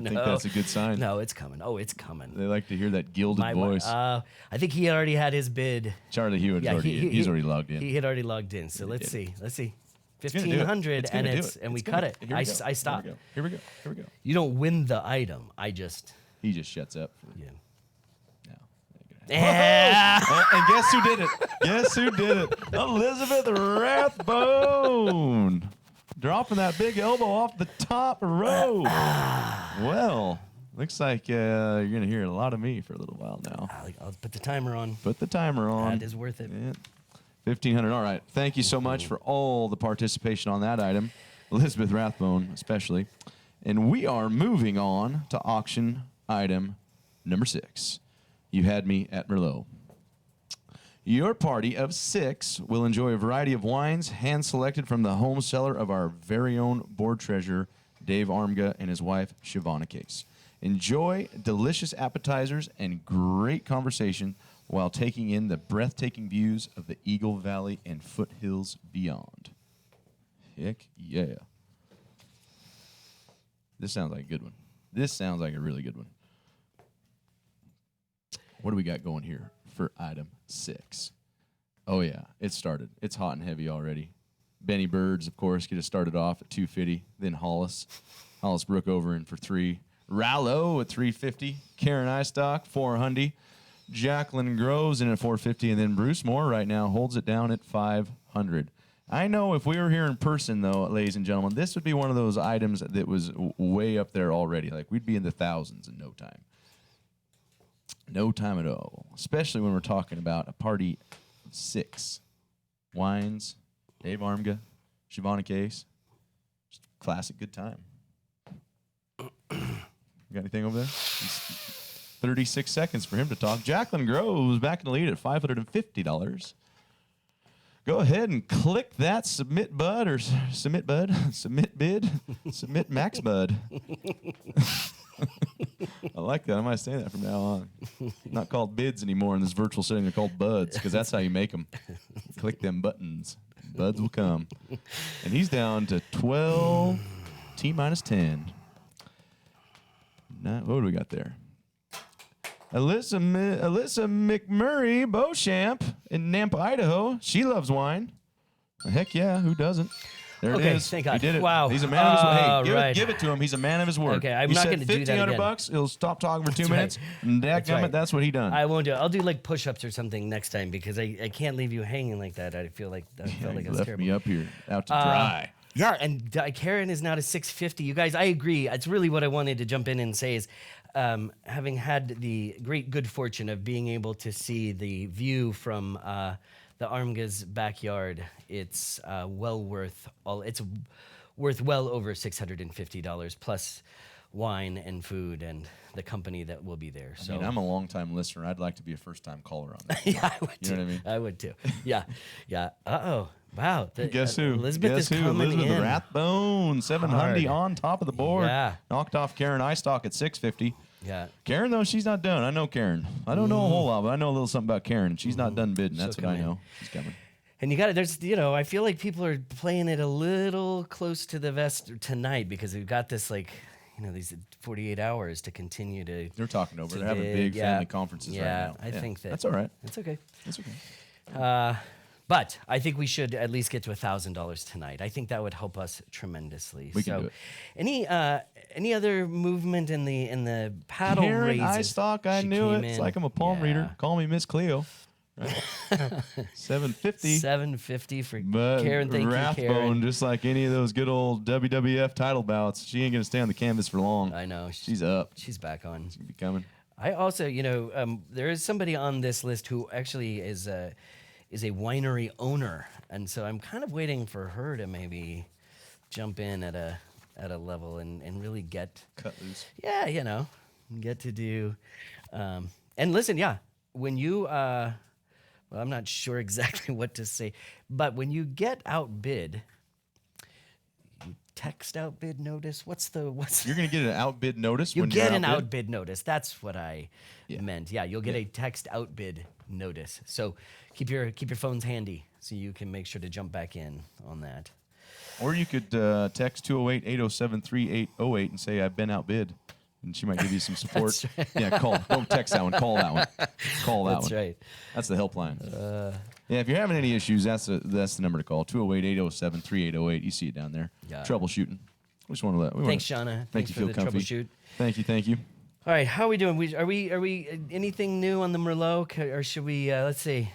think that's a good sign. No, it's coming. Oh, it's coming. They like to hear that gilded voice. I think he already had his bid. Charlie Hewitt he's already logged in. He had already logged in. So let's see. Gonna do it. 1,500 and we cut it. Here we go. I stopped. Here we go. You don't win the item. He just shuts up. yeah. No. Yeah. And guess who did it? Guess who did it? Elizabeth Rathbone. Dropping that big elbow off the top row. Well, looks like you're going to hear a lot of me for a little while now. I'll put the timer on. Put the timer on. That is worth it. Yeah. 1,500. All right. Thank you so much for all the participation on that item, Elizabeth Rathbone especially. And we are moving on to auction item number 6. You had me at Merlot. Your party of 6 will enjoy a variety of wines hand-selected from the home cellar of our very own board treasurer, Dave Armga, and his wife, Shavonna Case. Enjoy delicious appetizers and great conversation while taking in the breathtaking views of the Eagle Valley and foothills beyond. Heck yeah. This sounds like a good one. This sounds like a really good one. What do we got going here for item 6? Oh, yeah, it started. It's hot and heavy already. Benny Birds, of course, get us started off at $250. Then Hollis Brook over in for $3. Rallo at $350. Karen Eistock, $400. Jacqueline Groves in at $450. And then Bruce Moore right now holds it down at $500. I know if we were here in person, though, ladies and gentlemen, this would be one of those items that was way up there already. Like, we'd be in the thousands in no time. No time at all, especially when we're talking about a party of 6. Wines, Dave Armga, Shavonna Case. Just a classic good time. Got anything over there? 36 seconds for him to talk. Jacqueline Groves back in the lead at $550. Go ahead and click that submit bud or submit bid, submit max bud. I like that. I might say that from now on. Not called bids anymore in this virtual setting. They're called buds because that's how you make them. Click them buttons. Buds will come. And he's down to 12, T minus 10. What do we got there? Alyssa McMurray Beauchamp in Nampa, Idaho. She loves wine. Heck yeah, who doesn't? There it is. Thank God. He did it. Wow. He's a man of his word. Hey, right. give it to him. He's a man of his word. Okay, I'm you not said going to do that again. $1,500. He'll stop talking for 2 That's minutes. right. And That's right. that's what he done. I won't do it. I'll do like push-ups or something next time because I can't leave you hanging like that. I felt like I was left terrible. me up here, out to dry. Yeah, and Karen is now to 650. You guys, I agree. It's really what I wanted to jump in and say is, having had the great good fortune of being able to see the view from the Armga's backyard, it's well worth all. It's worth well over $650 plus wine and food and the company that will be there. So I mean, I'm a long-time listener. I'd like to be a first-time caller on that. yeah, I would You too. know what I mean? I would too. Yeah, yeah. Wow. Guess who? Elizabeth Guess is who? coming Elizabeth in. Rathbone, 700 Hard. on top of the board. Yeah. Knocked off Karen Eistock at 650. Yeah. Karen, though, she's not done. I know Karen. I don't know a whole lot, but I know a little something about Karen. And she's not done bidding. That's what I coming. know. She's coming. And you got it. There's, I feel like people are playing it a little close to the vest tonight because we've got this these 48 hours to continue to. They're talking over. to They're having bid. big Yeah. family conferences right now. I think that That's all right. It's okay. That's okay. But I think we should at least get to $1,000 tonight. I think that would help us tremendously. We can do it. Any other movement in the paddle Karen raises? Eistock, I She knew it. came It's in. like I'm a palm reader. Yeah. Call me Miss Cleo. Right? 750. $750 for But Karen. Thank you, Rathbone, Karen. just like any of those good old WWF title bouts, she ain't gonna stay on the canvas for long. I know She's up. She's back on. She's gonna be coming. I also, there is somebody on this list who actually is a winery owner, and so I'm kind of waiting for her to maybe jump in at a level and really get Cut loose. get to do. And listen, when you Well, I'm not sure exactly what to say, but when you get outbid, you text outbid notice. What's You're going to get an outbid notice you when get you're an outbid? outbid notice. That's what I meant. Yeah, you'll get a text outbid notice. So keep your phones handy so you can make sure to jump back in on that. Or you could text 208-807-3808 and say, I've been outbid. And she might give you some support. Yeah, call. Don't text that one. Call that one. Call that That's one. right. That's the helpline. Yeah, if you're having any issues, that's the number to call. 208-807-3808. You see it down there. Yeah. Troubleshooting. We just want to let. Thanks, Shauna. Thanks you for feel the comfy. troubleshoot. Thank you. All right, how are we doing? Are we anything new on the Merlot, or should we? Let's see.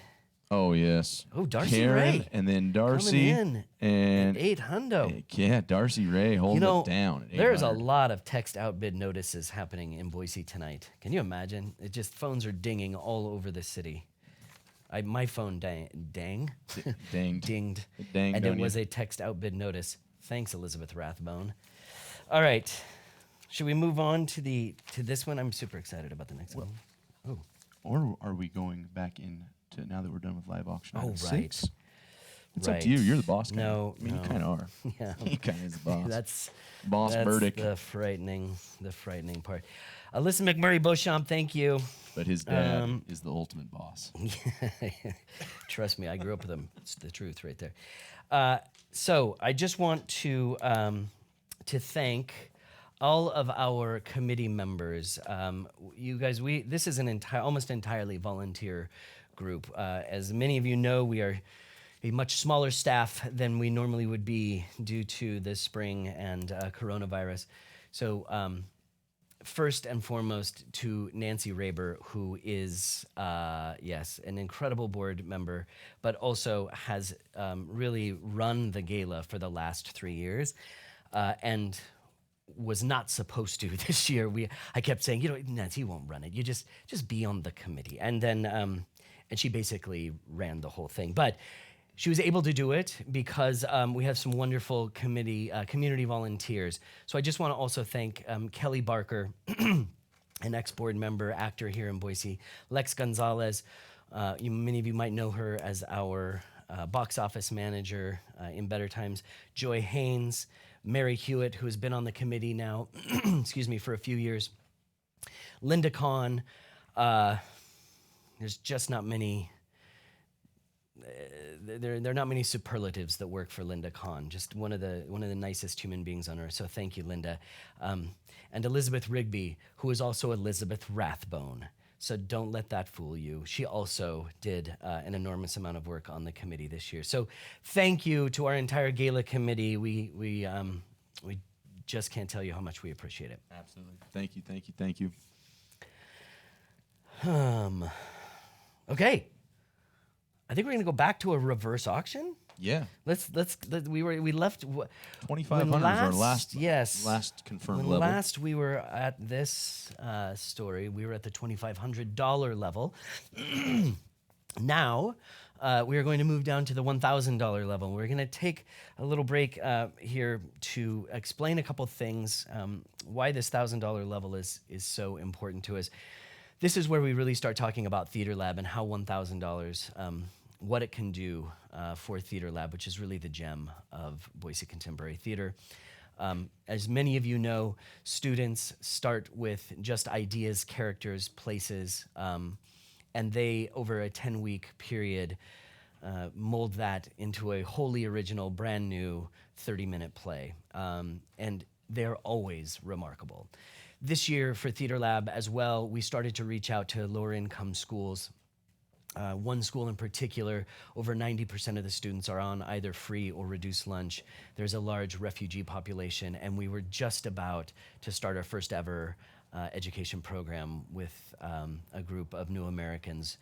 Oh yes. Oh, Darcy Karen, Ray. and then Darcy Coming in and 800. yeah, Darcy Ray holding it down. At There's a 800. lot of text outbid notices happening in Boise tonight. Can you imagine? It just phones are dinging all over the city. My phone dinged, Dinged. and on it you. was a text outbid notice. Thanks, Elizabeth Rathbone. All right, should we move on to this one? I'm super excited about the next one. Oh, Or are we going back in to now that we're done with live auction? Oh, item right. 6? It's right. up to you. You're the boss. Kinda. No, I mean no. you kind of are. Yeah. He kind of is the boss. That's Boss that's Burdick. the frightening part. Alyssa McMurray Beauchamp, thank you. But his dad is the ultimate boss. Trust me, I grew up with him. It's the truth right there. So I just want to thank all of our committee members. You guys, this is an almost entirely volunteer group. As many of you know, we are a much smaller staff than we normally would be due to the spring and coronavirus. So first and foremost to Nancy Raber, who is, yes, an incredible board member, but also has really run the gala for the last 3 years, and was not supposed to this year. I kept saying, Nancy won't run it. You just be on the committee. And then, and she basically ran the whole thing. But she was able to do it because we have some wonderful community volunteers. So I just want to also thank Kelly Barker, an ex-board member, actor here in Boise, Lex Gonzalez. Many of you might know her as our box office manager in Better Times. Joy Haynes, Mary Hewitt, who has been on the committee now, excuse me, for a few years. Linda Kahn. There's just not many. There are not many superlatives that work for Linda Kahn. Just one of the nicest human beings on earth. So thank you, Linda. And Elizabeth Rigby, who is also Elizabeth Rathbone. So don't let that fool you. She also did an enormous amount of work on the committee this year. So thank you to our entire gala committee. We just can't tell you how much we appreciate it. Absolutely. Thank you. Okay. I think we're gonna go back to a reverse auction. Yeah. We left 2,500 is our last confirmed level. Last we were at this story, we were at the $2,500 level. Now we are going to move down to the $1,000 level. We're going to take a little break here to explain a couple things, why this $1,000 level is so important to us. This is where we really start talking about Theater Lab and how $1,000, what it can do for Theater Lab, which is really the gem of Boise Contemporary Theater. As many of you know, students start with just ideas, characters, places, and they, over a 10-week period, mold that into a wholly original, brand new 30-minute play. And they're always remarkable. This year for Theater Lab as well, we started to reach out to lower income schools. One school in particular, over 90% of the students are on either free or reduced lunch. There's a large refugee population, and we were just about to start our first ever education program with a group of new Americans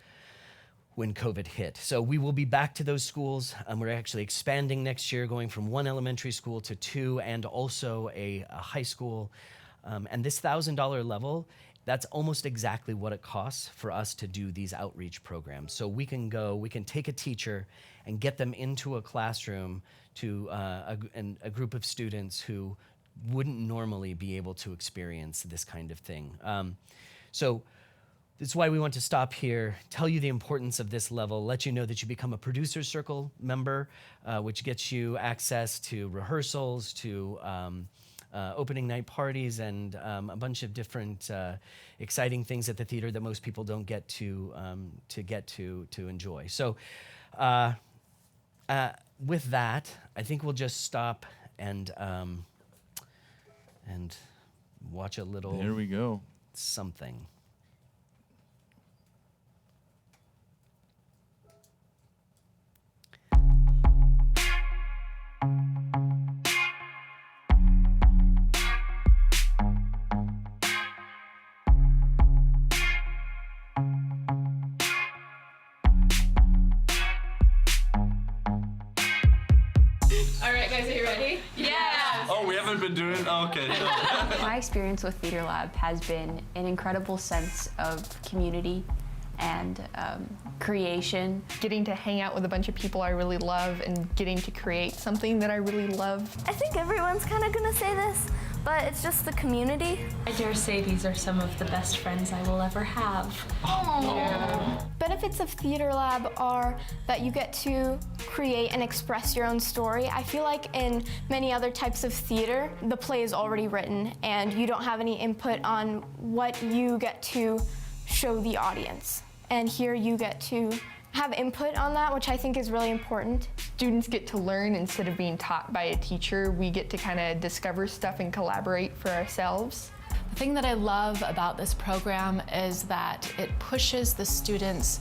when COVID hit. So we will be back to those schools. We're actually expanding next year, going from 1 elementary school to 2, and also a high school. And this $1,000 level, that's almost exactly what it costs for us to do these outreach programs. So we can take a teacher and get them into a classroom to a group of students who wouldn't normally be able to experience this kind of thing. So That's why we want to stop here, tell you the importance of this level, let you know that you become a producer circle member, which gets you access to rehearsals, to opening night parties, and a bunch of different exciting things at the theater that most people don't get to enjoy. So, with that, I think we'll just stop and watch a little. Here we go. Something. All right, guys, are you ready? Yeah. Oh, we haven't been doing. Oh, okay. My experience with Theater Lab has been an incredible sense of community and creation. Getting to hang out with a bunch of people I really love and getting to create something that I really love. I think everyone's kind of gonna say this, but it's just the community. I dare say these are some of the best friends I will ever have. Benefits of Theater Lab are that you get to create and express your own story. I feel like in many other types of theater, the play is already written and you don't have any input on what you get to show the audience. And here you get to have input on that, which I think is really important. Students get to learn instead of being taught by a teacher. We get to kind of discover stuff and collaborate for ourselves. The thing that I love about this program is that it pushes the students.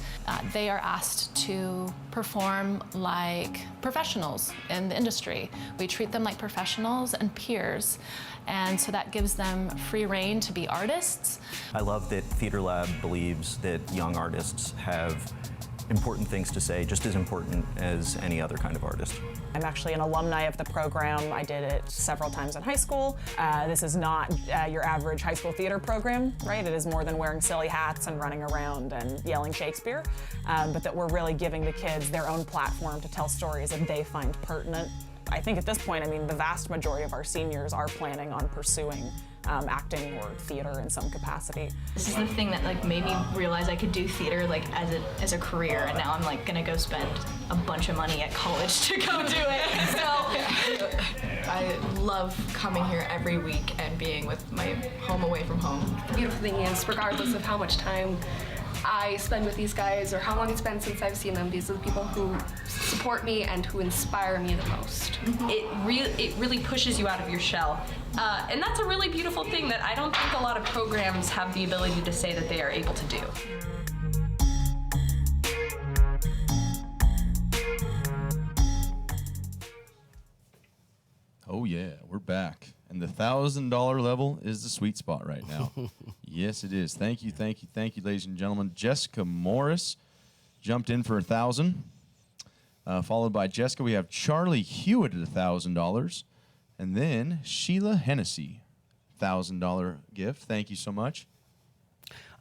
They are asked to perform like professionals in the industry. We treat them like professionals and peers. And so that gives them free rein to be artists. I love that Theater Lab believes that young artists have important things to say, just as important as any other kind of artist. I'm actually an alumni of the program. I did it several times in high school. This is not your average high school theater program, right? It is more than wearing silly hats and running around and yelling Shakespeare, but that we're really giving the kids their own platform to tell stories that they find pertinent. I think at this point, I mean, the vast majority of our seniors are planning on pursuing acting or theater in some capacity. This is the thing that like made me realize I could do theater like as a career, and now I'm like gonna go spend a bunch of money at college to go do it. So I love coming here every week and being with my home away from home. The beautiful thing is, regardless of how much time I spend with these guys or how long it's been since I've seen them, these are the people who support me and who inspire me the most. It really pushes you out of your shell. And that's a really beautiful thing that I don't think a lot of programs have the ability to say that they are able to do. Oh yeah, we're back. And the $1,000 level is the sweet spot right now. Yes, it is. Thank you, ladies and gentlemen. Jessica Morris jumped in for 1,000. Followed by Jessica, we have Charlie Hewitt at $1,000. And then Sheila Hennessy, $1,000 gift. Thank you so much.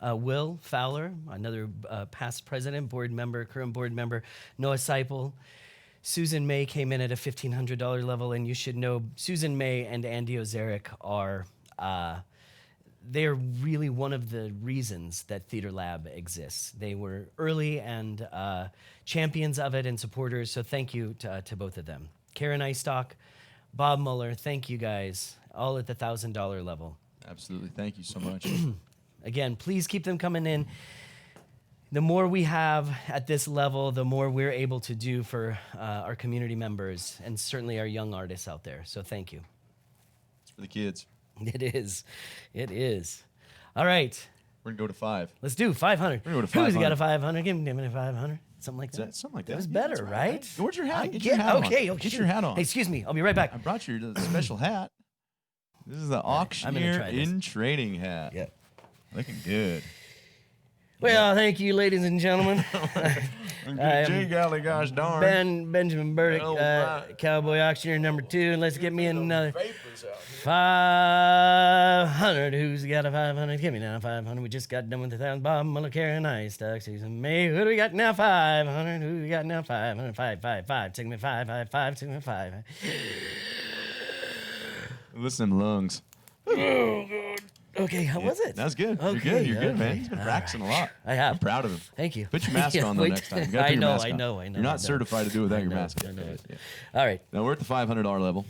Will Fowler, another past president, board member, current board member. Noah Seipel. Susan May came in at a $1,500 level, and you should know Susan May and Andy Ozarek are they're really one of the reasons that Theater Lab exists. They were early and champions of it and supporters, so thank you to both of them. Karen Eistock, Bob Muller, thank you guys, all at the $1,000 level. Absolutely, thank you so much. Again, please keep them coming in. The more we have at this level, the more we're able to do for our community members and certainly our young artists out there. So thank you. It's for the kids. It is. It is. All right. We're going to go to 5. Let's do 500. We're going to go to 500. Who's got a 500? Give me a 500. Something like that. Something like that. That was Yeah, better, that's right? Where's your hat? Get your hat on. Okay. Get your hat on. Hey, excuse me. I'll be right back. I brought you the special hat. This is the Auctioneer in Training hat. Yeah. Looking good. Well, thank you, ladies and gentlemen. Gee, golly gosh darn. Benjamin Burdick, right. Cowboy Auctioneer number 2, and let's get me another 500. Who's got a 500? Give me now 500. We just got done with 1,000. Bob Muller, Karen Eistock, Susan May. Who do we got now? 500. Who do we got now? 500. 5. Take me 5. Take me 5. Listen to them lungs. Oh, God. Okay, how was it? That was good. You're Okay, good. You're good, man. okay. He's been All practicing a lot. I have. I'm proud of him. Thank you. Put your mask on though Wait. next time. You gotta put I your know, mask I on. know. You're not certified to do it without your mask. I know it. Yeah. All right. Now we're at the $500 level.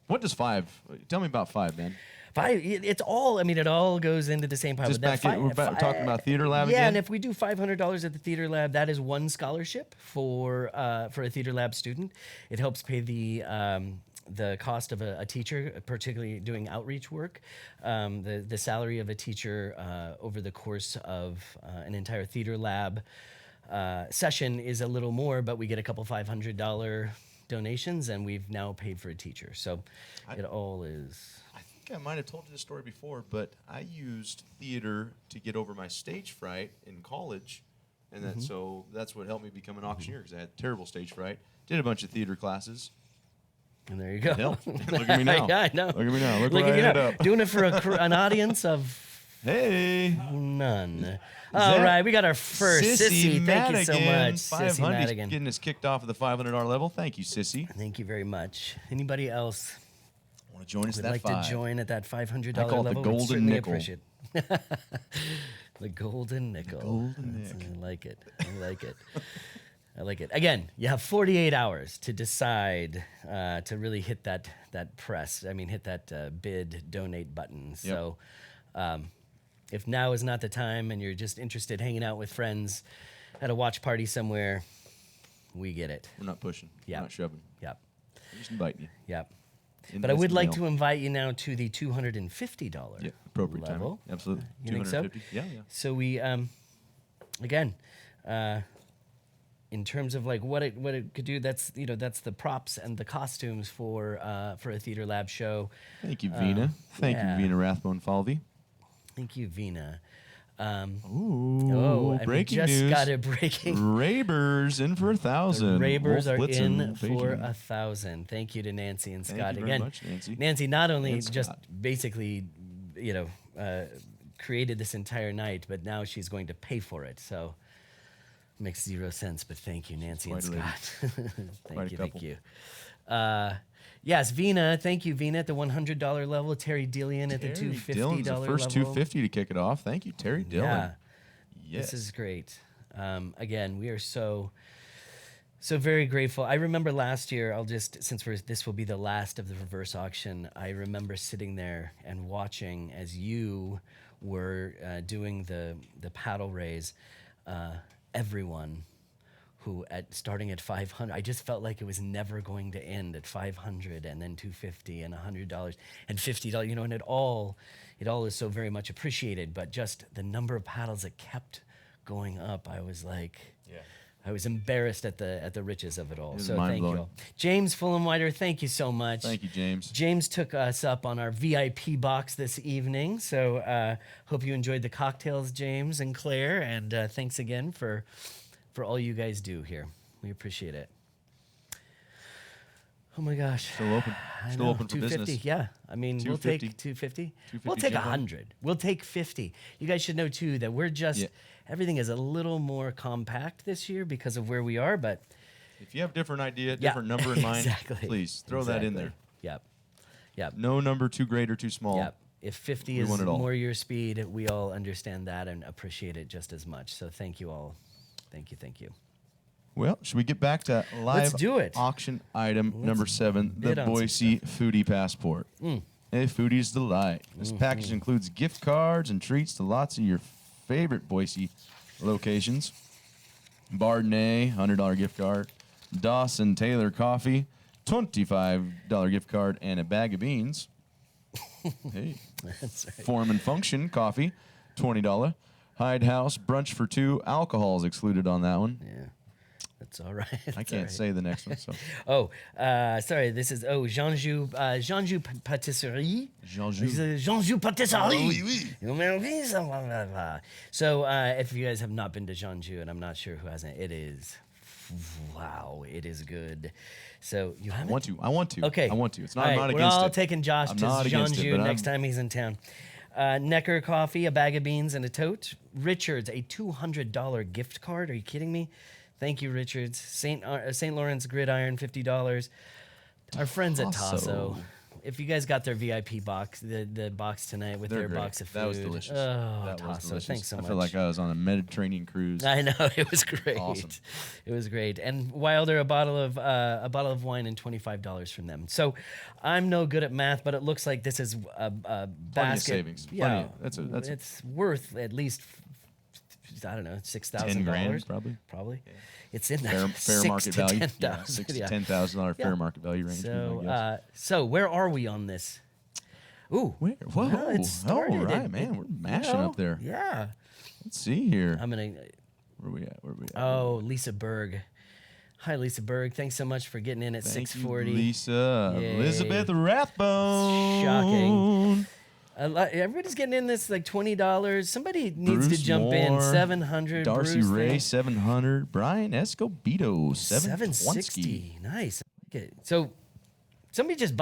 What does 5? Tell me about 5, man. It's all. I mean, it all goes into the same pile. Just but that back in, we're talking about Theater Lab yeah, again. and if we do $500 at the Theater Lab, that is one scholarship for a Theater Lab student. It helps pay the cost of a teacher, particularly doing outreach work. The salary of a teacher over the course of an entire Theater Lab session is a little more, but we get a couple $500 donations, and we've now paid for a teacher. So it all is. I think I might have told you this story before, but I used theater to get over my stage fright in college, and so that's what helped me become an auctioneer, because I had terrible stage fright. Did a bunch of theater classes. And there you go. Look at me now. Yeah, I know. Look at me now. Look at where I you ended now. up. Doing it for an audience of none. All right, we got our first Sissy. Thank you so much, Sissy 500 Madigan. getting us kicked off at the $500 level. Thank you, Sissy. Thank you very much. Anybody else Want to join us would at like that 5? to join at that $500 I call it the level? golden We'd certainly nickel. appreciate it. The golden nickel. golden I like it. I like it. I like it. Again, you have 48 hours to decide to really hit that press. I mean, hit that bid donate button. Yep. So if now is not the time and you're just interested hanging out with friends at a watch party somewhere, we get it. We're not pushing. Yep. We're not shoving. Yep. We're just inviting you. Yep. In But I this would like mail. to invite you now to the $250 Yeah, appropriate level. timing. Absolutely. You think so? 250. Yeah, yeah. So we, again, in terms of like what it could do, that's that's the props and the costumes for a Theater Lab show. Thank you, Vina. Thank you, Vina Rathbone-Falvey. Thank you, Vina. Ooh, and breaking we just news. got a breaking. Raybers in for 1,000. Raybers Wolf are Blitzen in Baking. for 1,000. Thank you to Nancy and Thank Scott you very again. much, Nancy. Nancy not only And just Scott. basically, created this entire night, but now she's going to pay for it. So makes 0 sense. But thank you, Nancy and quite a lady. Scott. Quite a Thank couple. you. Yes, Vina. Thank you, Vina, at the $100 level. Terry Dillian at the Terry $250 Dillon's the first level. $250 to kick it off. Thank you, Terry Dillon. Yeah. Yes. This is great. Again, we are so very grateful. I remember last year, this will be the last of the reverse auction, I remember sitting there and watching as you were doing the paddle raise. Everyone who starting at 500, I just felt like it was never going to end at 500 and then 250 and $100 and $50, and it all is so very much appreciated, but just the number of paddles that kept going up, I was like, I was embarrassed at the riches of it all. It was So thank you mind-blowing. all. James Fulham-Whiter, thank you so much. Thank you, James. James took us up on our VIP box this evening, so hope you enjoyed the cocktails, James and Claire, and thanks again for all you guys do here. We appreciate it. Oh my gosh. Still open. I Still know, open for 250, business. yeah. I mean, we'll take 250. 250. We'll take jumbo. 100. We'll take 50. You guys should know, too, that we're just, everything is a little more compact this year because of where we are, but... If you have a different idea, different number in mind, exactly. please throw that in there. Yep. Yep. No number too great or too small. Yep. If 50 We is want it all. more your speed, we all understand that and appreciate it just as much. So thank you all. Thank you. Thank you. Well, should we get back to live Let's do it. auction item number 7, the bid on some Boise Foodie Passport. A foodie's delight. This package includes gift cards and treats to lots of your favorite Boise locations. Bardnay, $100 gift card. Dawson Taylor Coffee, $25 gift card, and a bag of beans. Hey. That's right. Form and Function Coffee, $20. Hide House Brunch for 2. Alcohol is excluded on that one. Yeah. That's all right. I can't say the next one. So Sorry. This is Jean-Jou Patisserie. Jean-Jou. Jean-Jou Patisserie. Oh, oui, oui. So if you guys have not been to Jean-Jou, and I'm not sure who hasn't, it is, wow, it is good. So you haven't? I want to. Okay. I want to. It's not. All I'm right, not we're against all it. taking Josh I'm to not against it, Jean-Jou but next time he's in town. Necker Coffee, a bag of beans and a tote. Richards, a $200 gift card. Are you kidding me? Thank you, Richards. St. Lawrence Gridiron, $50. Our friends at Tasso. if you guys got their VIP box, the box tonight with They're their great. box of food. That was delicious. Oh, That was Tasso, delicious. thanks so much. I feel like I was on a Mediterranean cruise. I know, it was great. Awesome. It was great. And Wilder, a bottle of wine and $25 from them. So I'm no good at math, but it looks like this is a basket. Plenty of savings. Yeah, That's it's worth at least, I don't know, $6,000. 10 grand probably. Probably. It's in that Fair market value. Yeah, $6,000 to $10,000 fair Yeah. market value range. So where are we on this? Ooh, Where? Whoa! well, it started. All right, man, we're mashing up there. Yeah. Let's see here. I'm gonna. Where we at? Oh, Lisa Berg. Hi, Lisa Berg. Thanks so much for getting in at Thank 6:40. you, Lisa. Yay. Elizabeth Rathbone. Shocking. Everybody's getting in this like $20. Somebody needs Bruce to jump in. Moore, 700. Darcy Bruce, Ray, thanks. 700. Brian Escobedo, 760. Nice. Okay. So somebody just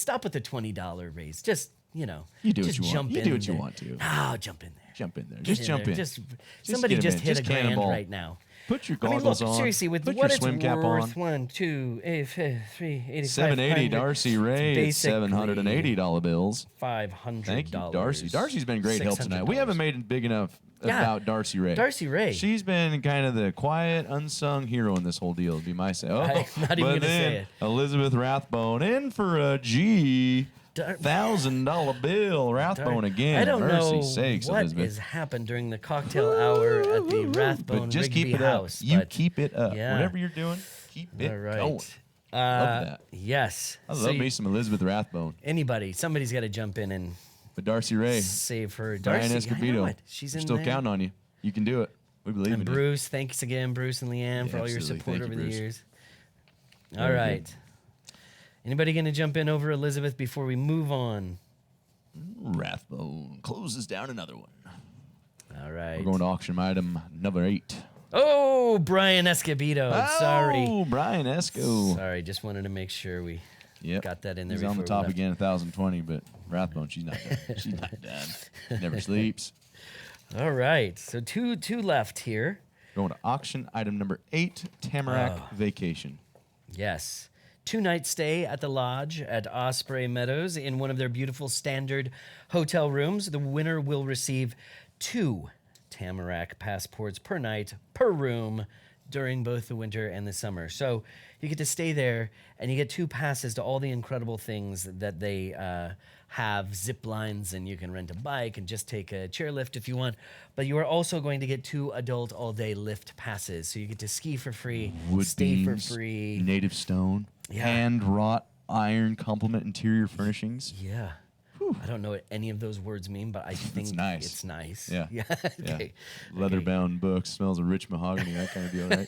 stop with the $20 raise. Just, You do just what you jump want. You in do what you there. want to. Oh, jump in there. Jump in there. Get Just jump there. in. Just somebody get 'em just in. hit Just a grand cannonball. right now. Put your I mean, look, goggles on. seriously, with Put what your it's swim cap worth, on. 1, 2, 8, 3, 85, 780 Darcy Ray, basically $780 bills. $500. Thank you, Darcy. Darcy's been great help tonight. We haven't made it big enough Yeah. about Darcy Ray. Darcy Ray. She's been kind of the quiet, unsung hero in this whole deal, would be my say. Oh, I'm not even but gonna then say it. Elizabeth Rathbone in for a $1,000 bill. Rathbone again. I don't Mercy know sakes, what Elizabeth. has happened during the cocktail hour at the Rathbone But just Rigby keep it House. up. You but keep it up. yeah. Whatever you're doing, keep it All right. going. Love that. Yes. I So love me some Elizabeth Rathbone. somebody's got to jump in and But Darcy Ray, save her. Brian Darcy, I know Escobedo, it. She's we're in still there. counting on you. You can do it. We believe And in you. Bruce, thanks again, Bruce and Leanne, Yeah, for all your absolutely. support Thank you, over the Bruce. years. Very All good. right. Anybody going to jump in over Elizabeth before we move on? Rathbone closes down another one. All right. We're going to auction item number 8. Oh, Brian Escobedo. Sorry. Oh, Brian Esco. Sorry, just wanted to make sure we got that in there. He's on the before we top left. again, 1,020, but Rathbone, she's not done. She's not done. Never sleeps. All right. So two left here. Going to auction item number 8, Tamarac Vacation. Yes. 2-night stay at the lodge at Osprey Meadows in one of their beautiful standard hotel rooms. The winner will receive 2 Tamarac passports per night, per room, during both the winter and the summer. So you get to stay there, and you get 2 passes to all the incredible things that they have, zip lines, and you can rent a bike and just take a chairlift if you want. But you are also going to get 2 adult all-day lift passes. So you get to ski for free, Wood stay beams, for free. native stone, Yeah. hand wrought iron complement interior furnishings. Yeah. I don't know what any of those words mean, but I think It's nice. It's nice. Yeah. Yeah. Yeah. Okay. Leather-bound books, smells of rich mahogany, that kind of deal, right?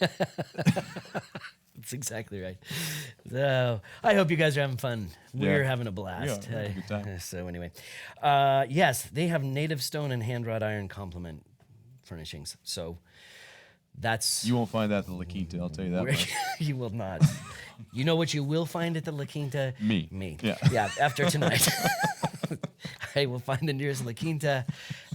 That's exactly right. So I hope you guys are having fun. We're Yeah. having a blast. Yeah, having a good time. So anyway, yes, they have native stone and hand wrought iron complement furnishings. So that's You won't find that at the La Quinta, I'll tell you that much. you will not. You know what you will find at the La Quinta? Me. Yeah. After tonight. I will find the nearest La Quinta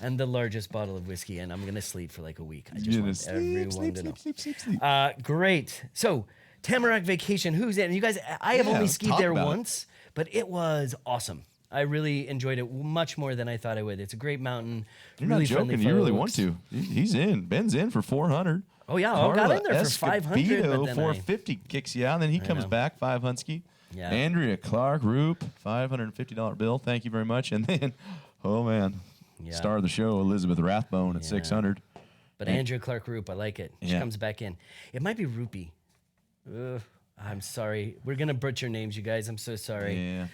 and the largest bottle of whiskey, and I'm going to sleep for like a week. I just You're want gonna everyone to know. sleep. Great. So, Tamarac Vacation, who's in? You guys, I have Yeah, only let's skied talk there about it. once, but it was awesome. I really enjoyed it much more than I thought I would. It's a great mountain. You're really not joking. friendly You really folks. want to. He's in. Ben's in for 400. Oh, yeah. I got Carla in there for 500. Escobedo, But then 450 kicks you out, and then he comes know. back, 5 Hunsky. Yeah. Andrea Clark Roop, $550 bill. Thank you very much. And then, oh man, Yeah. star of the show, Elizabeth Rathbone at 600. But And- Andrea Clark Roop, I like it. She Yeah. comes back in. It might be Roopy. Ugh, I'm sorry. We're going to butcher names, you guys. I'm so sorry. Yeah.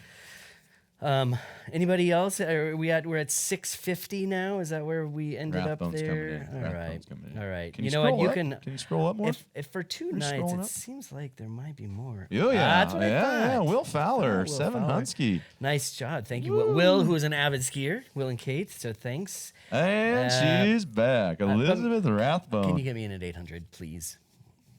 Anybody else? We're at 650 now. Is that where we ended Rathbone's up coming there? in. All Rathbone's right. coming in. All right. Can you you know what? scroll You up? can. Can you scroll up more? If for 2 You're nights, scrolling it up. seems like there might be more. Oh yeah. That's what I yeah. thought. Will Fowler, Will 7 Fowler. Hunsky. Nice job. Thank you, Will, who is an avid skier. Will and Kate. So thanks. And she's back. but- Elizabeth Rathbone. Can you get me in at 800, please?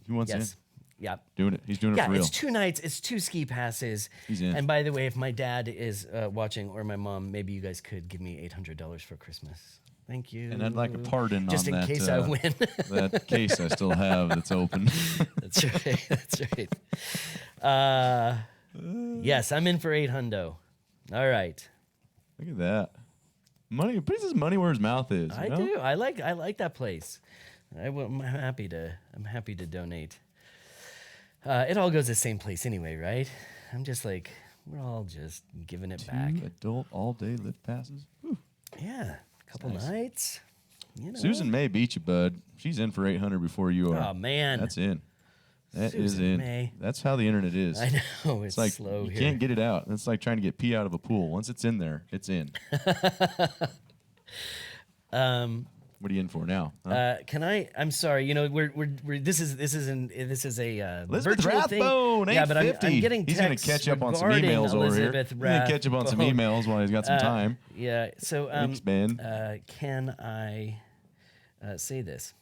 Who wants Yes. in? Yeah. Doing it. He's doing it Yeah, for real. it's 2 nights. It's 2 ski passes. He's in. And by the way, if my dad is watching or my mom, maybe you guys could give me $800 for Christmas. Thank you. And I'd like a pardon just on in that, case I win. that case I still have that's open. That's right. That's right. Yes, I'm in for 800. All right. Look at that. Money. Puts his money where his mouth is. I do. I like that place. I'm happy to donate. It all goes to the same place anyway, right? I'm just like, we're all just giving it back. 2 adult all-day lift passes. Whew. Yeah, a couple nights. You know. Susan May beat you, bud. She's in for 800 before you are. Oh man, that's in. That is Susan in. May. That's how the internet is. I know it's like slow you here. can't get it out. It's like trying to get pee out of a pool. Once it's in there, it's in. What are you in for now? Huh? Can I? I'm sorry. You know, we're this is a Elizabeth virtual Rathbone, thing. Yeah, but I'm 850. getting He's gonna texts catch up on some regarding emails over here. Elizabeth He's gonna catch up on some Rathbone. emails while he's got some time. Yeah. So Thanks, Ben. can I say this?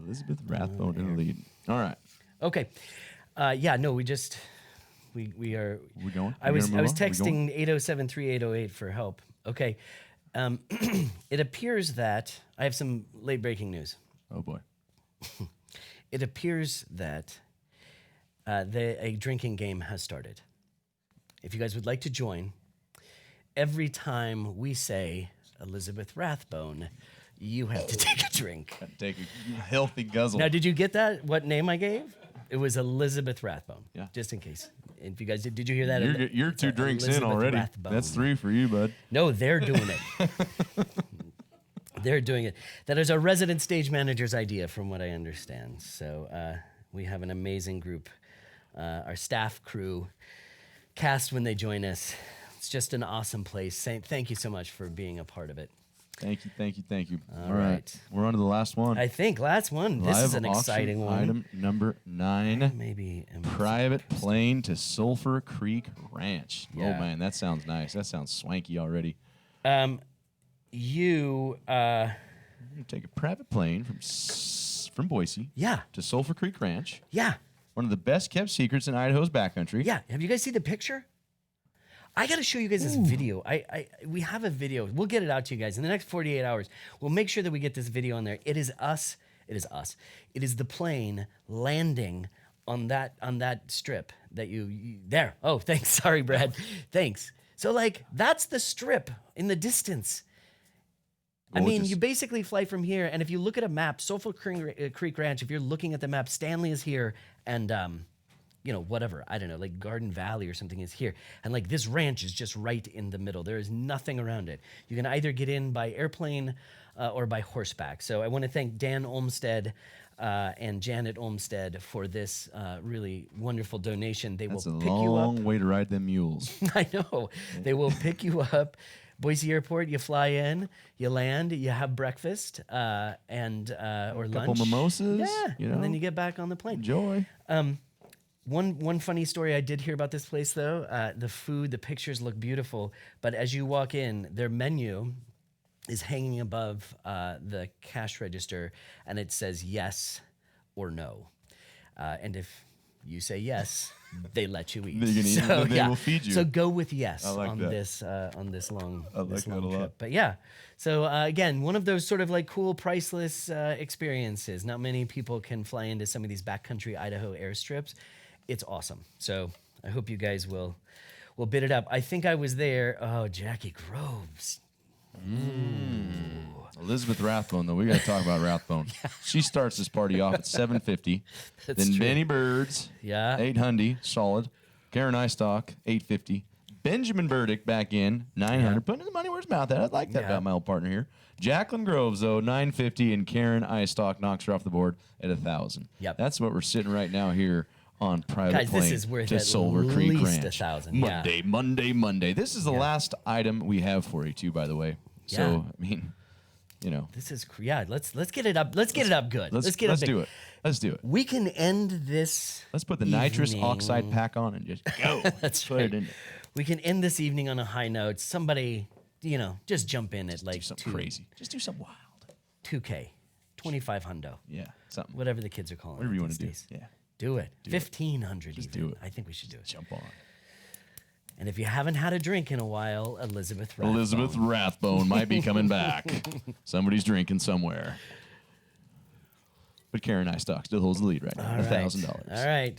Elizabeth Rathbone in the lead. All right. Okay. Yeah. No. We are. We going? I was We going? texting 807-3808 for help. Okay. It appears that I have some late breaking news. Oh boy. It appears that a drinking game has started. If you guys would like to join, every time we say Elizabeth Rathbone, you have to take a drink. Take a healthy guzzle. Now, did you get that? What name I gave? It was Elizabeth Rathbone. Yeah. Just in case. If you guys did you hear that? You're 2 drinks in Elizabeth already. Rathbone. That's 3 for you, bud. No, they're doing it. They're doing it. That is our resident stage manager's idea, from what I understand. So we have an amazing group. Our staff, crew, cast when they join us. It's just an awesome place. Thank you so much for being a part of it. Thank you. All right. We're on to the last one. I think last one. This is an Live exciting auction one. Item number 9. Maybe private plane to Sulphur Creek Ranch. Yeah. Oh man, that sounds nice. That sounds swanky already. You take a private plane from Boise. Yeah. To Sulphur Creek Ranch. Yeah. One of the best kept secrets in Idaho's backcountry. Yeah. Have you guys seen the picture? I got to show you guys this video. We have a video. We'll get it out to you guys in the next 48 hours. We'll make sure that we get this video on there. It is us. It is us. It is the plane landing on that strip that you there. Oh, thanks. Sorry, Brad. Thanks. So like that's the strip in the distance. I mean, you basically fly from here, and if you look at a map, Sulphur Creek Ranch, if you're looking at the map, Stanley is here, and you know, whatever, I don't know, like Garden Valley or something is here. And like this ranch is just right in the middle. There is nothing around it. You can either get in by airplane or by horseback. So I want to thank Dan Olmstead and Janet Olmstead for this really wonderful donation. They will pick you up. That's a long way to ride them mules. I know. They will pick you up. Boise Airport, you fly in, you land, you have breakfast or lunch. A couple mimosas. Yeah, you know, and then you get back on the plane. Enjoy. One funny story I did hear about this place, though, the food, the pictures look beautiful, but as you walk in, their menu is hanging above the cash register, and it says yes or no. And if you say yes, they let you eat. They will feed you. So go with yes like on that. this long that a lot. trip. But yeah, so again, one of those sort of like cool, priceless experiences. Not many people can fly into some of these backcountry Idaho airstrips. It's awesome. So I hope you guys will bid it up. I think I was there. Oh, Jackie Groves. Elizabeth Rathbone, though. We got to talk about Rathbone. She starts this party off at $750. That's then true. Benny Birds, Yeah. $800, solid. Karen Eistock, $850. Benjamin Burdick back in, $900. Putting his money where his mouth at. I like that about my old partner here. Jacqueline Groves, though, $950, and Karen Eistock knocks her off the board at $1,000. Yep. That's what we're sitting right now here on private Guys, this plane is worth to at Sulphur Creek least Ranch. $1,000. Monday. This is the last item we have for you, too, by the way. So, I mean, you know. This is let's get it up. Let's get it up good. Let's get it up Let's big. do it. Let's do it. We can end this. Let's put the nitrous evening- oxide pack on and just go. That's Put right. it in there. We can end this evening on a high note. Somebody, just jump in at like something crazy. Just do something wild. 2K, 25 hundo. Yeah, something. Whatever the kids are calling Whatever it you want these to do. days. Yeah. Do it. Do it. 1,500 Just even. do it. I think we should do it. Jump on. And if you haven't had a drink in a while, Elizabeth Rathbone. Elizabeth Rathbone might be coming back. Somebody's drinking somewhere. But Karen Eistock still holds the lead right now. $1,000. All right.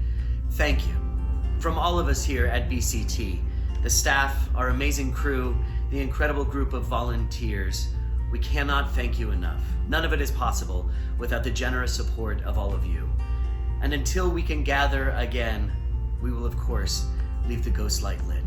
Thank you. From all of us here at BCT, the staff, our amazing crew, the incredible group of volunteers, we cannot thank you enough. None of it is possible without the generous support of all of you. And until we can gather again, we will of course leave the ghost light lit.